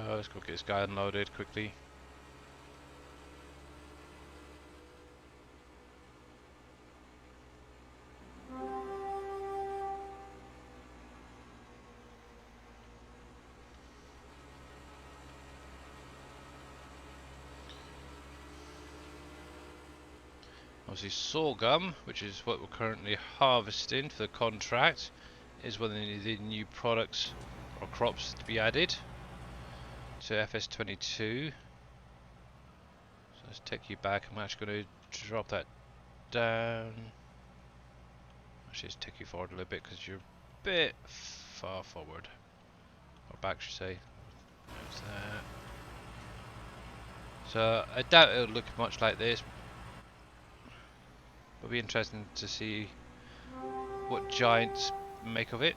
Let's go get this guy unloaded quickly. Obviously, sorghum, which is what we're currently harvesting for the contract, is one of the new products or crops to be added to FS22. So let's take you back. I'm actually going to drop that down. Actually, let's take you forward a little bit because you're a bit far forward, or back, I should say. There's that. So I doubt it'll look much like this. It'll be interesting to see what giants make of it.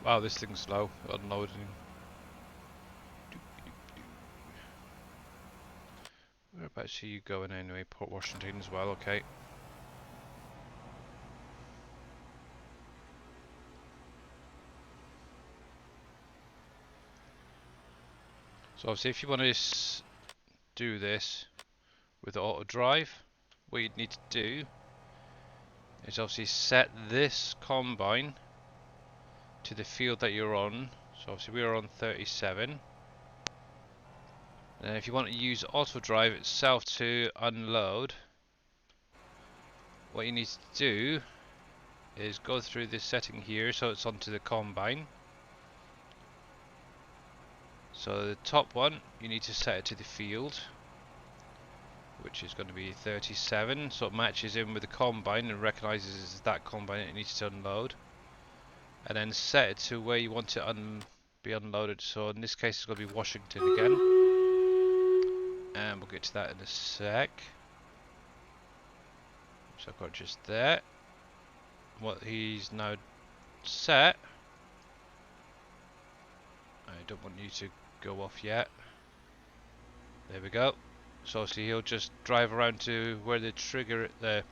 Wow, this thing's slow. Unloading. Whereabouts are you going anyway? Port Washington as well, okay. So obviously if you want to do this with auto drive, what you'd need to do is obviously set this combine to the field that you're on. So obviously we're on 37. And if you want to use auto drive itself to unload, what you need to do is go through this setting here so it's onto the combine. So the top one, you need to set it to the field, which is going to be 37, so it matches in with the combine and recognizes it's that combine it needs to unload. And then set it to where you want it be unloaded. So in this case it's going to be Washington again. And we'll get to that in a sec. So I've got just there. What he's now set. I don't want you to go off yet. There we go. So obviously he'll just drive around to where the trigger, the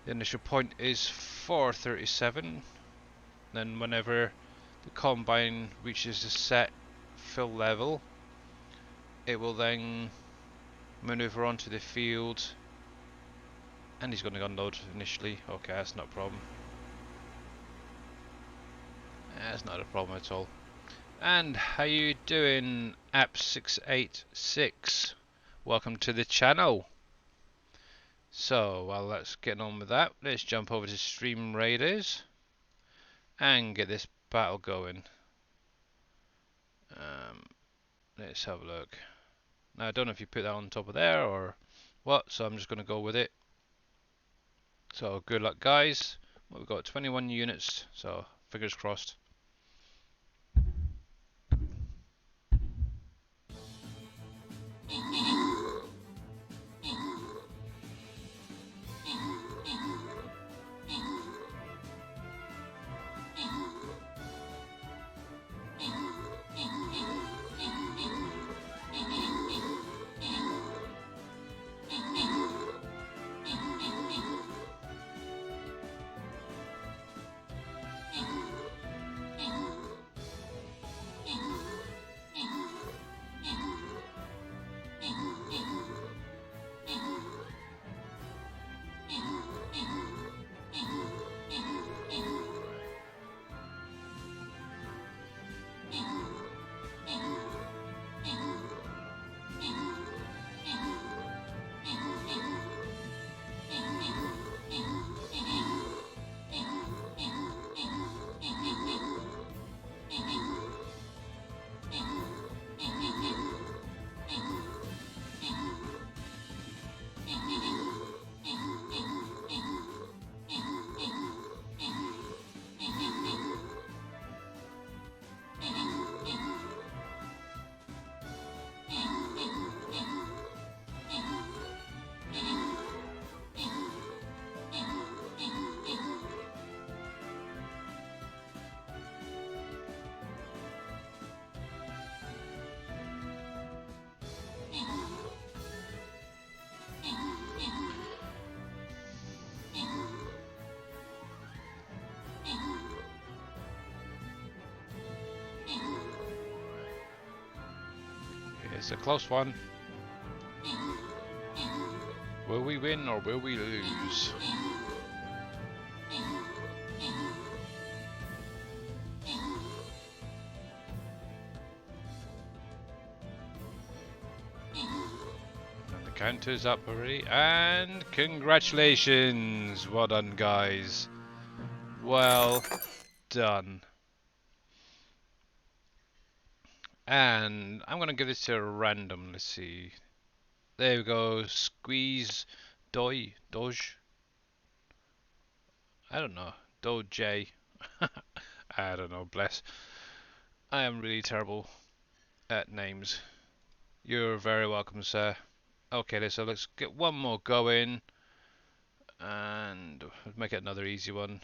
initial point is 437. Then whenever the combine reaches a set fill level, it will then maneuver onto the field, and he's going to unload initially. Okay, that's not a problem. That's not a problem at all. And how you doing, app686? Welcome to the channel. So while let's get on with that, let's jump over to Stream Raiders and get this battle going. Let's have a look. Now I don't know if you put that on top of there or what, so I'm just going to go with it. So good luck, guys. We've got 21 units, so fingers crossed. It's a close one. Will we win or will we lose? And the counter's up already. And congratulations! Well done, guys. Well done. And I'm going to give this to a random. Let's see. There we go. Squeeze Doge. I don't know. Doge. I don't know. Bless. I am really terrible at names. You're very welcome, sir. Okay, so let's get one more going. And make it another easy one.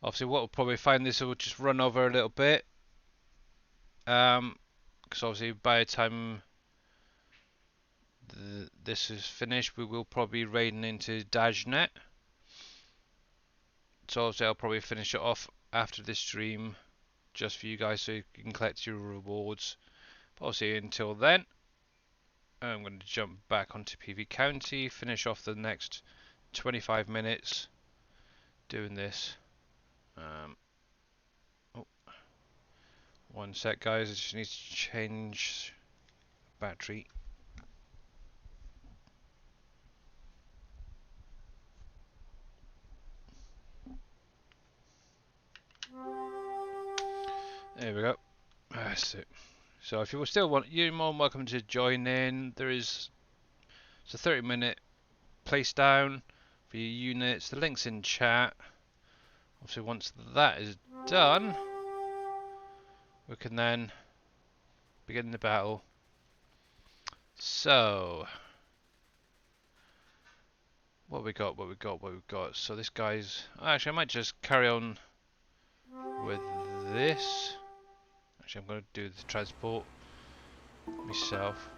Obviously, what we'll probably find this will just run over a little bit. Because obviously by the time this is finished, we will probably be raiding into Dajnet. So obviously I'll probably finish it off after this stream, just for you guys, so you can collect your rewards. But obviously until then, I'm going to jump back onto PV County, finish off the next 25 minutes doing this. Oh, one sec guys, I just need to change battery. There we go. That's it. So if you still want, you're more than welcome to join in. It's a 30-minute place down for your units. The link's in chat. Obviously once that is done, we can then begin the battle. So what we got? So this guy's... Actually, I might just carry on with this. Actually, I'm going to do the transport myself.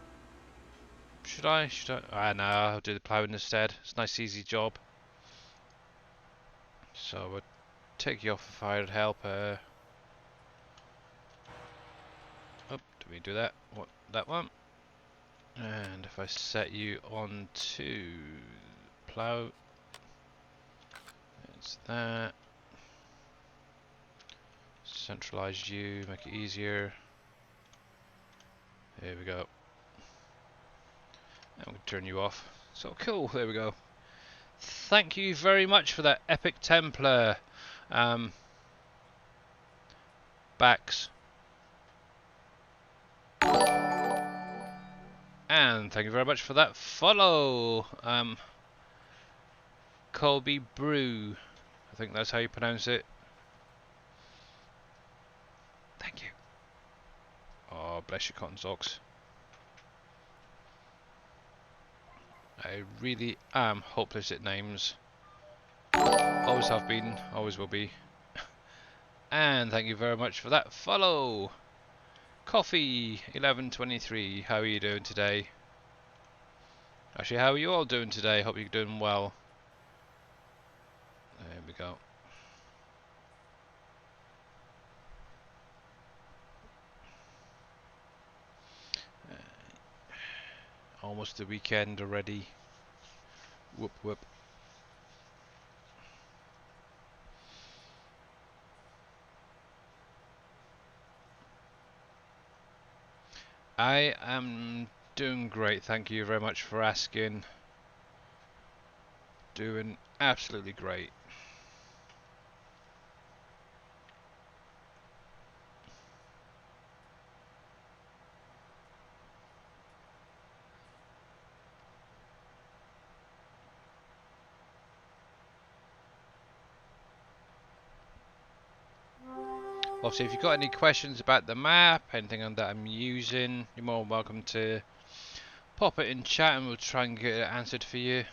Should I? No, I'll do the ploughing instead. It's a nice easy job. So we'll take you off if I would help. Oh, did we do that? What? That one? And if I set you on to plough, it's that. Centralize you, make it easier. There we go. And we'll turn you off. So cool, there we go. Thank you very much for that epic Templar. Backs. And thank you very much for that follow. Colby Brew. I think that's how you pronounce it. Thank you. Oh, bless your cotton socks. I really am hopeless at names. Always have been, always will be. And thank you very much for that follow. Coffee 1123. How are you doing today? Actually, how are you all doing today? Hope you're doing well. There we go. Almost the weekend already. Whoop whoop. I am doing great, thank you very much for asking. Doing absolutely great. Obviously, if you've got any questions about the map, anything that I'm using, you're more than welcome to pop it in chat and we'll try and get it answered for you.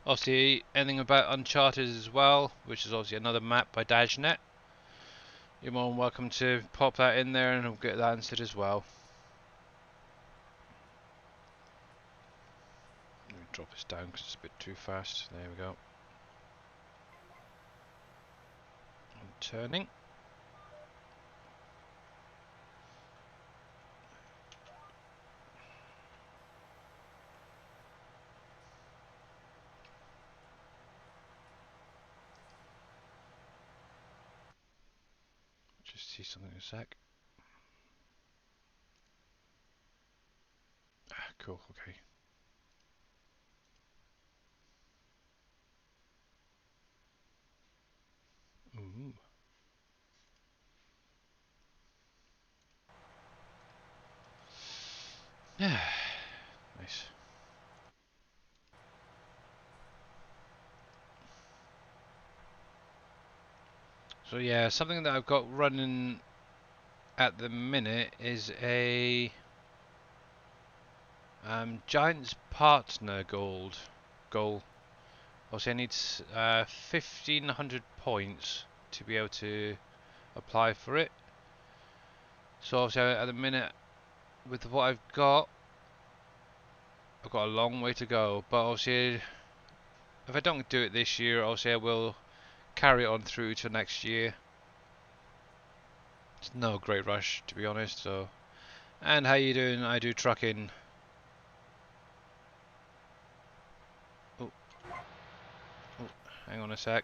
Obviously, anything about Uncharted as well, which is obviously another map by Dajnet, you're more than welcome to pop that in there and we'll get that answered as well. Let me drop this down because it's a bit too fast. There we go. I'm turning. Just see something in a sec. Ah, cool, okay. Ooh. Yeah, nice. So yeah, something that I've got running at the minute is a Giants partner goal. Obviously I need 1500 points to be able to apply for it. So obviously at the minute, with what I've got a long way to go, but obviously if I don't do it this year, obviously I will carry it on through to next year. It's no great rush, to be honest. So, and how you doing? I do trucking. Oh, oh, hang on a sec.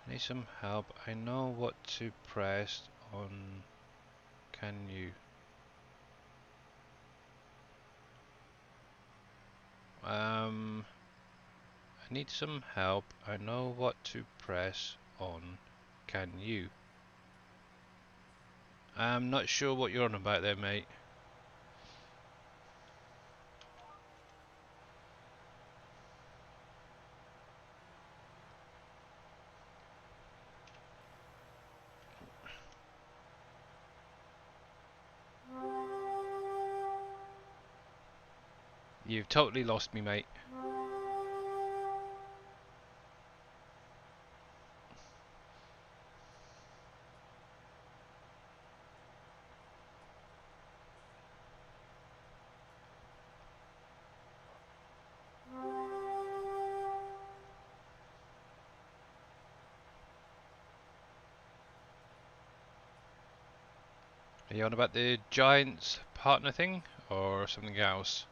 Need some help. I know what to press on. Can you? I need some help. I know what to press on. Can you? I'm not sure what you're on about there, mate. You've totally lost me, mate. Are you on about the Giants partner thing or something else?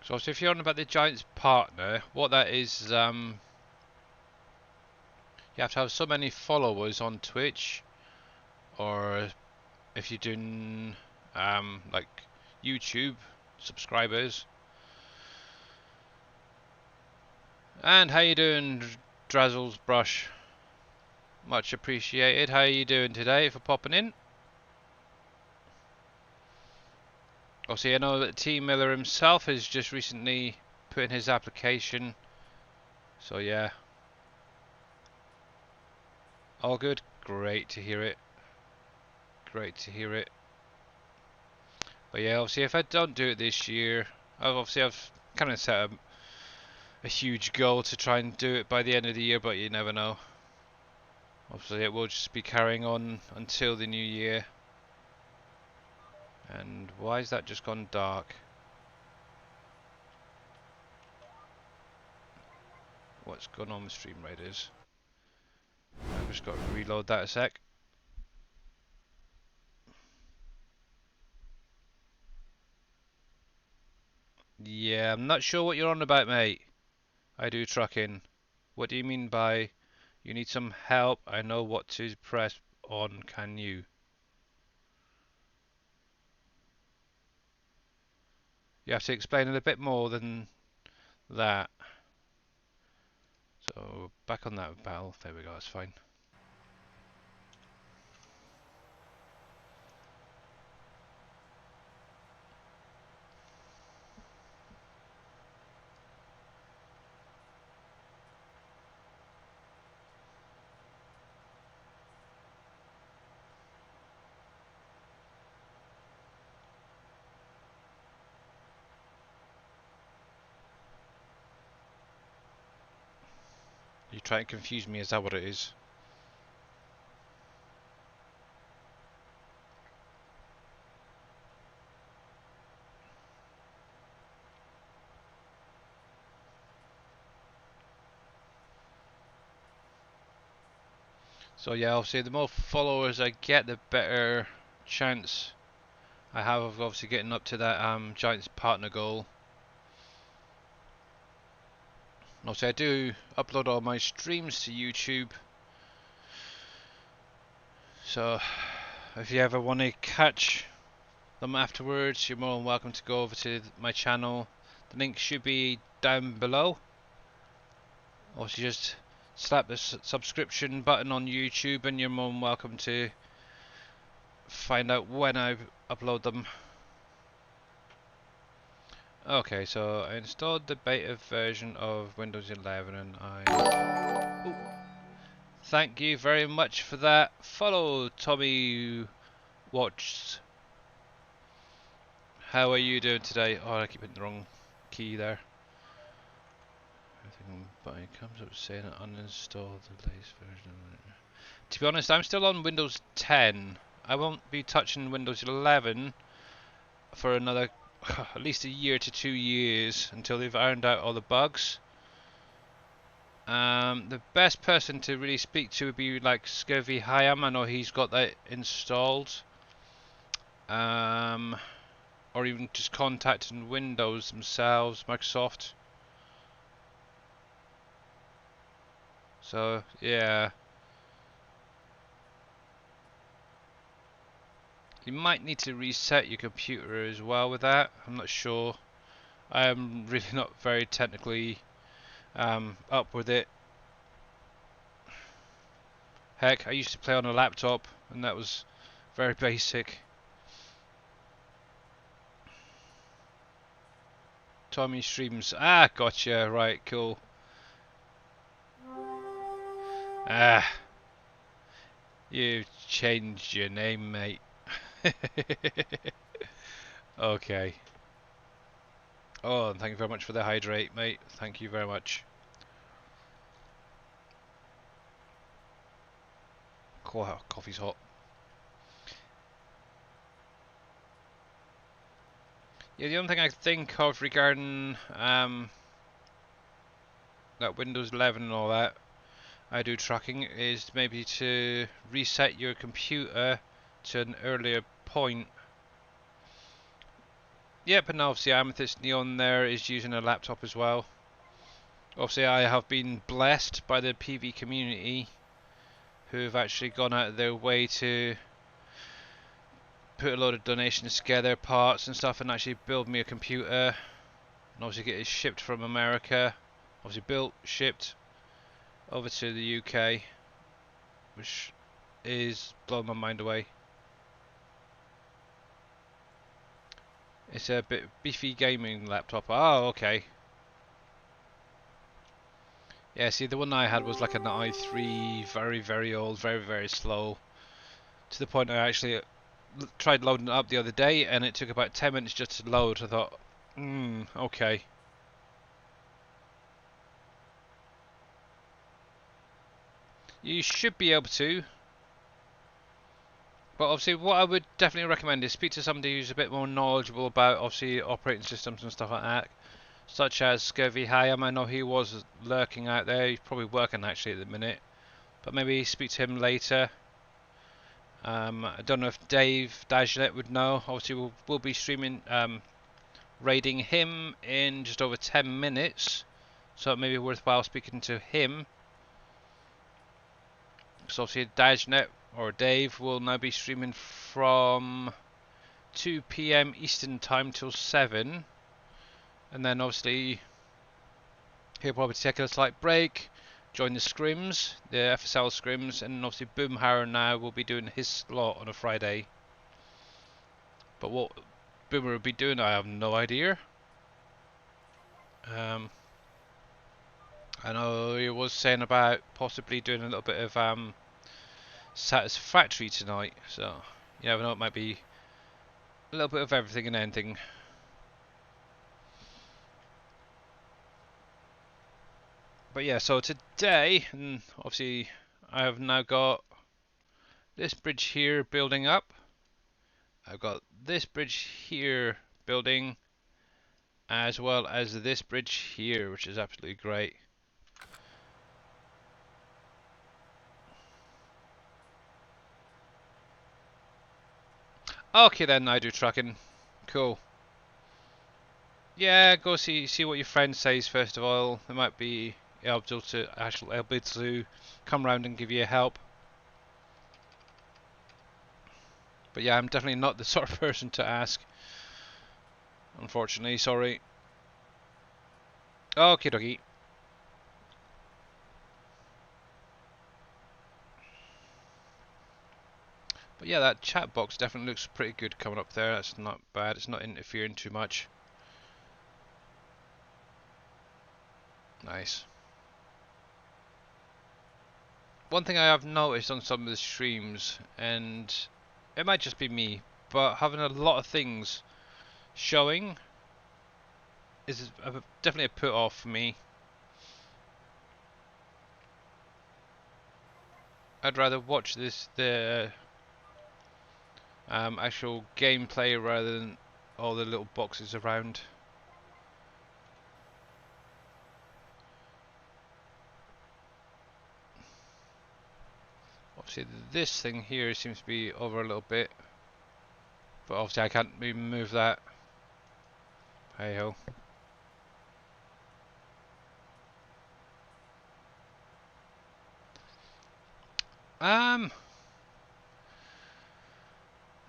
So if you're on about the Giants partner, what that is, you have to have so many followers on Twitch, or if you're doing like YouTube subscribers. And how you doing, Drazzles Brush? Much appreciated. How are you doing today for popping in? Obviously, I know that T Miller himself has just recently put in his application. So yeah, all good. Great to hear it. Great to hear it. But yeah, obviously, if I don't do it this year, I've kind of set a huge goal to try and do it by the end of the year, but you never know. Obviously, it will just be carrying on until the new year. And why is that just gone dark? What's going on with Stream Raiders? I've just got to reload that a sec. Yeah, I'm not sure what you're on about, mate. I do trucking. What do you mean by you need some help? I know what to press on. Can you? You have to explain it a bit more than that. So back on that valve. There we go. That's fine. You try and confuse me. Is that what it is? So yeah, obviously the more followers I get, the better chance I have of obviously getting up to that Giants partner goal. Obviously I do upload all my streams to YouTube. So if you ever want to catch them afterwards, you're more than welcome to go over to my channel. The link should be down below. Obviously just slap the subscription button on YouTube and you're more than welcome to find out when I upload them. Okay, so I installed the beta version of Windows 11 and I... Ooh, Thank you very much for that. Follow Tommy Watch. How are you doing today? Oh, I keep hitting the wrong key there. But it comes up saying uninstall the latest version. To be honest, I'm still on Windows 10. I won't be touching Windows 11 for another at least a year to 2 years until they've ironed out all the bugs. The best person to really speak to would be like Scurvy Hayam. I know he's got that installed. Or even just contacting Windows themselves, Microsoft. So yeah, you might need to reset your computer as well with that. I'm not sure. I'm really not very technically up with it. Heck, I used to play on a laptop, and that was very basic. Tommy streams. Ah, gotcha. Right, cool. Ah, you've changed your name, mate. Okay. Oh, and thank you very much for the hydrate, mate. Thank you very much. Coffee's hot. Yeah, the only thing I think of regarding that Windows 11 and all that I do tracking is maybe to reset your computer to an earlier point. Yep, and obviously Amethyst Neon there is using a laptop as well. Obviously I have been blessed by the PV community who have actually gone out of their way to put a load of donations together, parts and stuff, and actually build me a computer. And obviously get it shipped from America. Obviously built, shipped over to the UK, which is blowing my mind away. It's a bit beefy gaming laptop. Oh, okay. Yeah, see, the one I had was like an i3, very, very old, very, very slow. To the point I actually tried loading it up the other day, and it took about 10 minutes just to load. I thought, okay. You should be able to. But obviously, what I would definitely recommend is speak to somebody who's a bit more knowledgeable about, obviously, operating systems and stuff like that. Such as Scurvy Hayam. I know he was lurking out there. He's probably working actually at the minute. But maybe speak to him later. I don't know if Dajnet would know. Obviously, we'll be streaming, raiding him in just over 10 minutes. So it may be worthwhile speaking to him. Because obviously Dajnet or Dave will now be streaming from 2 PM Eastern time till 7. And then obviously he'll probably take a slight break, join the scrims, the FSL scrims, and obviously Boomhauer now will be doing his slot on a Friday. But what Boomer will be doing, I have no idea. I know he was saying about possibly doing a little bit of Satisfactory tonight, so you never know, it might be a little bit of everything and anything. But yeah, so today, and obviously I have now got this bridge here building up. I've got this bridge here building, as well as this bridge here, which is absolutely great. Okay then, I do trucking. Cool. Yeah, go see what your friend says first of all. They might be able to come round and give you help. But yeah, I'm definitely not the sort of person to ask. Unfortunately, sorry. Okie dokie. But yeah, that chat box definitely looks pretty good coming up there. That's not bad. It's not interfering too much. Nice. one thing I have noticed on some of the streams, and it might just be me, but having a lot of things showing is definitely a put off for me. I'd rather watch the actual gameplay rather than all the little boxes around. Obviously this thing here seems to be over a little bit, but obviously I can't even move that. Hey ho.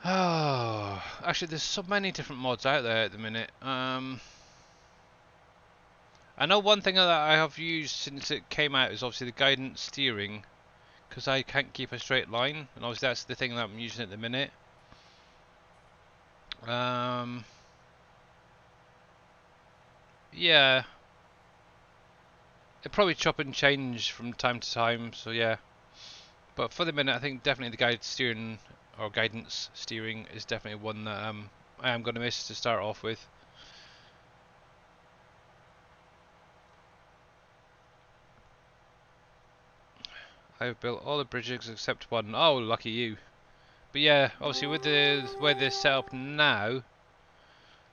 Oh, actually there's so many different mods out there at the minute. I know one thing that I have used since it came out is obviously the guidance steering, because I can't keep a straight line, and obviously that's the thing that I'm using at the minute. Yeah, it probably chop and change from time to time, so yeah. But for the minute, I think definitely the guided steering or guidance steering is definitely one that I am going to miss to start off with. I've built all the bridges except one. Oh, lucky you. But yeah, obviously with the way they're set up now,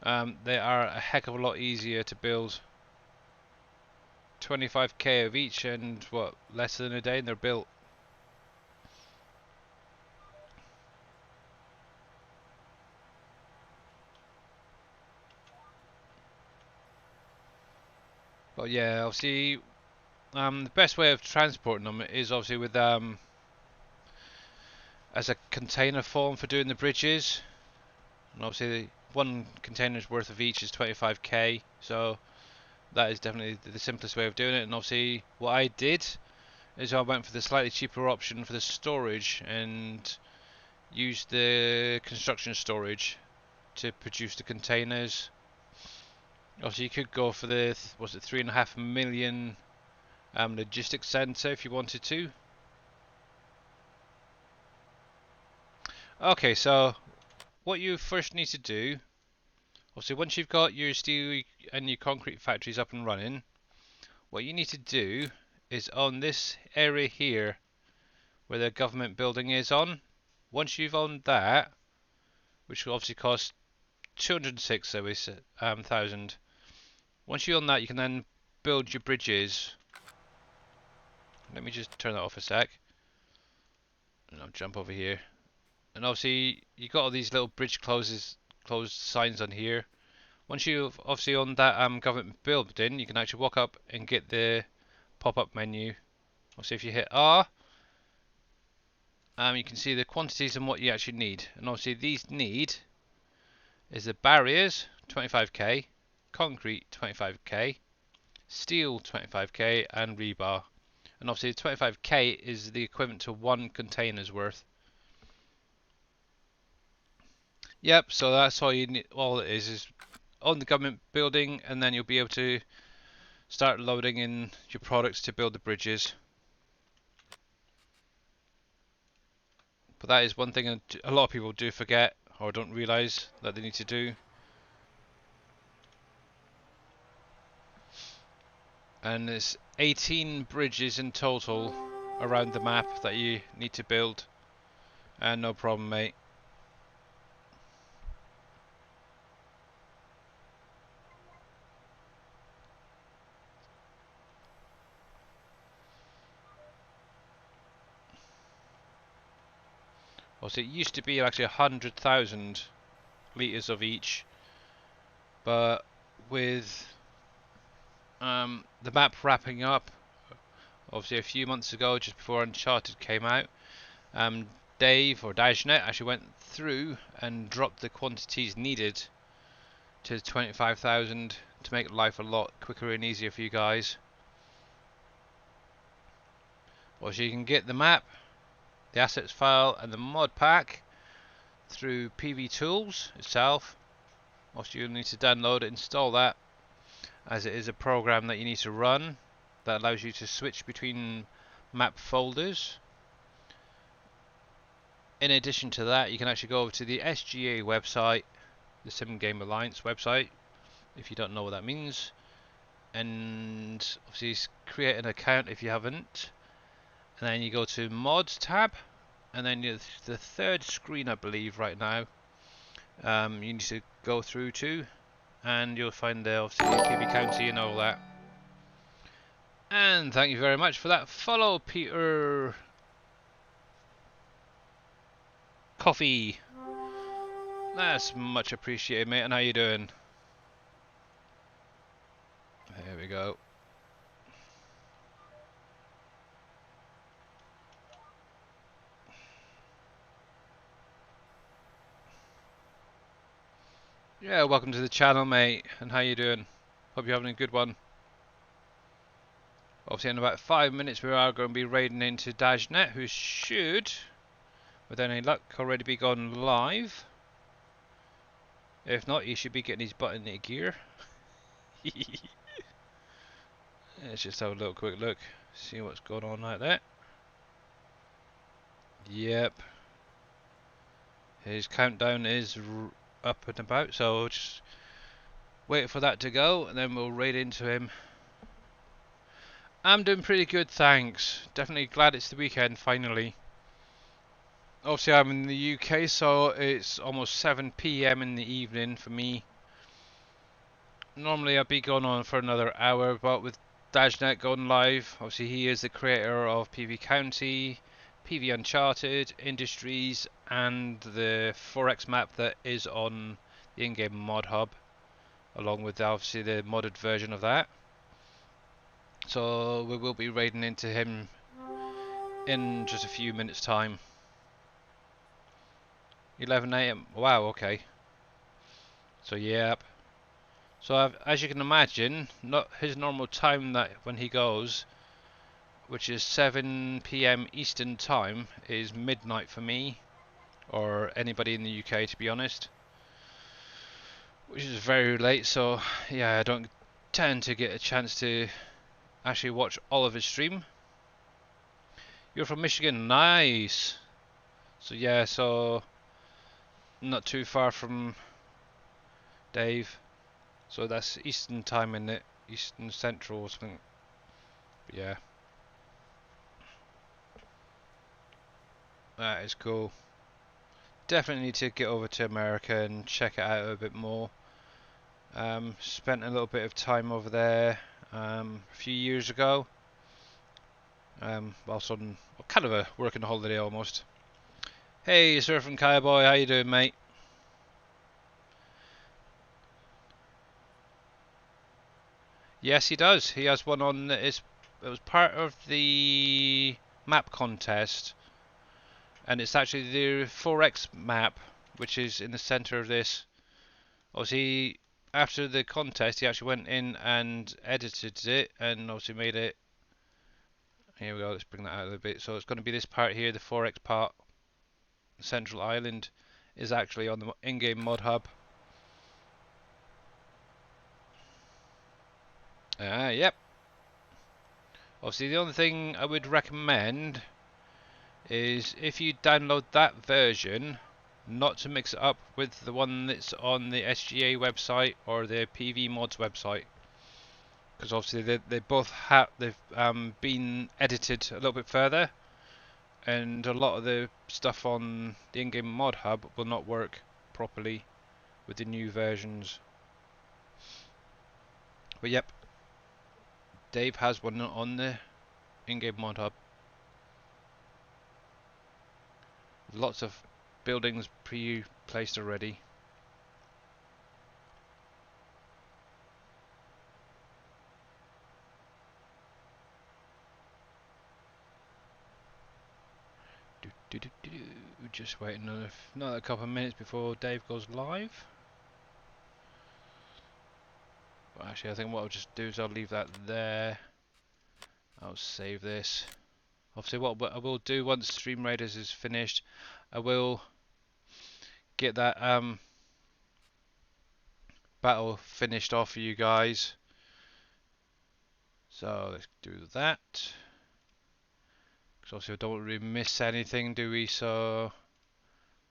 they are a heck of a lot easier to build. 25k of each, and what, less than a day and they're built. But yeah, obviously the best way of transporting them is obviously with as a container form for doing the bridges, and obviously one container's worth of each is 25k, so that is definitely the simplest way of doing it. And obviously what I did is I went for the slightly cheaper option for the storage and used the construction storage to produce the containers. Obviously you could go for the, was it 3.5 million logistics center if you wanted to. Okay, so what you first need to do, obviously once you've got your steel and your concrete factories up and running, what you need to do is on this area here where the government building is on, once you've owned that, which will obviously cost 206,000, once you own that you can then build your bridges. Let me just turn that off a sec and I'll jump over here. And obviously you got all these little bridge closed signs on here. Once you've obviously on that government building, you can actually walk up and get the pop-up menu. Obviously if you hit R, you can see the quantities and what you actually need. And obviously these need is the barriers 25k, concrete 25k, steel 25k, and rebar. And obviously 25k is the equivalent to one container's worth. Yep, so that's all you need. All it is on the government building, and then you'll be able to start loading in your products to build the bridges. But that is one thing a lot of people do forget or don't realise that they need to do. And there's 18 bridges in total around the map that you need to build. And no problem, mate. Also, it used to be actually 100,000 litres of each, but with the map wrapping up, obviously a few months ago, just before Uncharted came out, Dave or Dajnet actually went through and dropped the quantities needed to 25,000 to make life a lot quicker and easier for you guys. Obviously, you can get the map, the assets file, and the mod pack through PV Tools itself. Obviously, you'll need to download it, install that, as it is a program that you need to run that allows you to switch between map folders. In addition to that, you can actually go over to the SGA website, the Sim Game Alliance website, if you don't know what that means, and obviously create an account if you haven't, and then you go to Mods tab, and then the third screen, I believe, right now, you need to go through to, and you'll find the obviously PV County and all that. And thank you very much for that follow, Peter Coffee. That's much appreciated, mate. And how you doing? There we go. Yeah, welcome to the channel, mate. And how you doing? Hope you're having a good one. Obviously, in about 5 minutes, we are going to be raiding into Dajnet, who should, with any luck, already be gone live. If not, he should be getting his butt into gear. Let's just have a little quick look, see what's going on right there. Yep. His countdown is up and about, so we'll just wait for that to go, and then we'll raid into him. I'm doing pretty good, thanks. Definitely glad it's the weekend, finally. Obviously, I'm in the UK, so it's almost 7 PM in the evening for me. Normally, I'd be going on for another hour, but with Dajnet going live, obviously he is the creator of PV County, PV Uncharted, Industries, and the 4X map that is on the in-game mod hub, along with obviously the modded version of that. So we will be raiding into him in just a few minutes time. 11 AM, wow, okay. So yep. So as you can imagine, not his normal time that when he goes, which is 7 PM Eastern time, is midnight for me, or anybody in the UK to be honest. Which is very late, so yeah, I don't tend to get a chance to actually watch all of his stream. You're from Michigan, nice! So yeah, so not too far from Dave. So that's Eastern time, in it, Eastern Central or something. But yeah. That is cool. Definitely need to get over to America and check it out a bit more. Spent a little bit of time over there a few years ago. Whilst on kind of a working holiday almost. Hey, Surfing Cowboy, how you doing, mate? Yes, he does. He has one on. It was part of the map contest, and it's actually the 4X map, which is in the center of this. Obviously, after the contest, he actually went in and edited it, and obviously made it. Here we go. Let's bring that out a little bit. So it's going to be this part here, the 4X part. The Central Island is actually on the in-game mod hub. Yep. Obviously, the only thing I would recommend is if you download that version, not to mix it up with the one that's on the SGA website or the PVMods website, because obviously they both have been edited a little bit further, and a lot of the stuff on the in-game mod hub will not work properly with the new versions. But yep, Dave has one on the in-game mod hub. Lots of buildings pre-placed already. Just waiting another couple of minutes before Dave goes live. But actually, I think what I'll just do is I'll leave that there. I'll save this. Obviously, what I will do once Stream Raiders is finished, I will get that battle finished off for you guys. So let's do that. Because obviously, I don't really miss anything, do we? So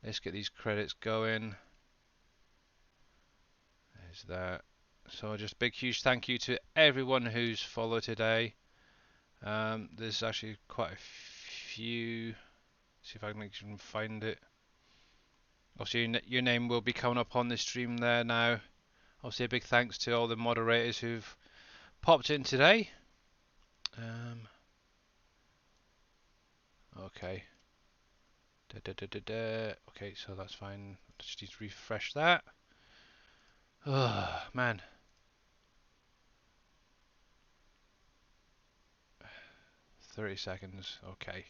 Let's get these credits going. There's that. So just a big huge thank you to everyone who's followed today. There's actually quite a few. See if I can find it. Obviously, your name will be coming up on the stream there now. Obviously, a big thanks to all the moderators who've popped in today. Okay. Okay, so that's fine. Just need to refresh that. Oh, man. 30 seconds. Okay.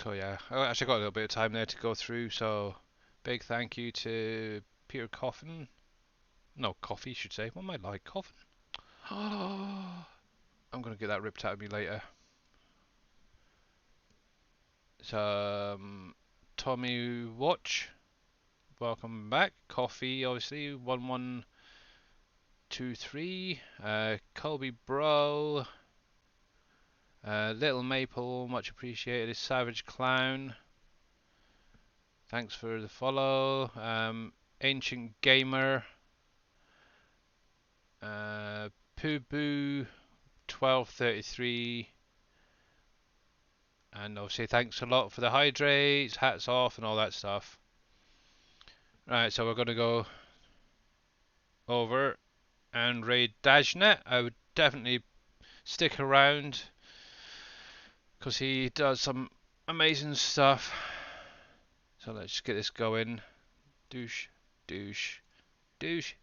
So yeah, I actually got a little bit of time there to go through. So big thank you to Peter Coffin. No, Coffee should say. What am I like? Coffin? Oh, I'm gonna get that ripped out of me later. So Tommy Watch, welcome back. Coffee, obviously 1123. Colby Bro. Little Maple, much appreciated. Savage Clown, thanks for the follow. Ancient Gamer, Poo Boo 1233, and obviously thanks a lot for the hydrates, hats off, and all that stuff. Right, so we're going to go over and raid Dajnet. I would definitely stick around because he does some amazing stuff. So let's just get this going. Douche, douche, douche.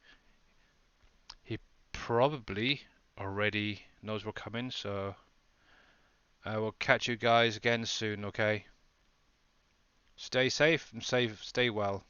He probably already knows we're coming, so I will catch you guys again soon, okay? Stay safe and stay well.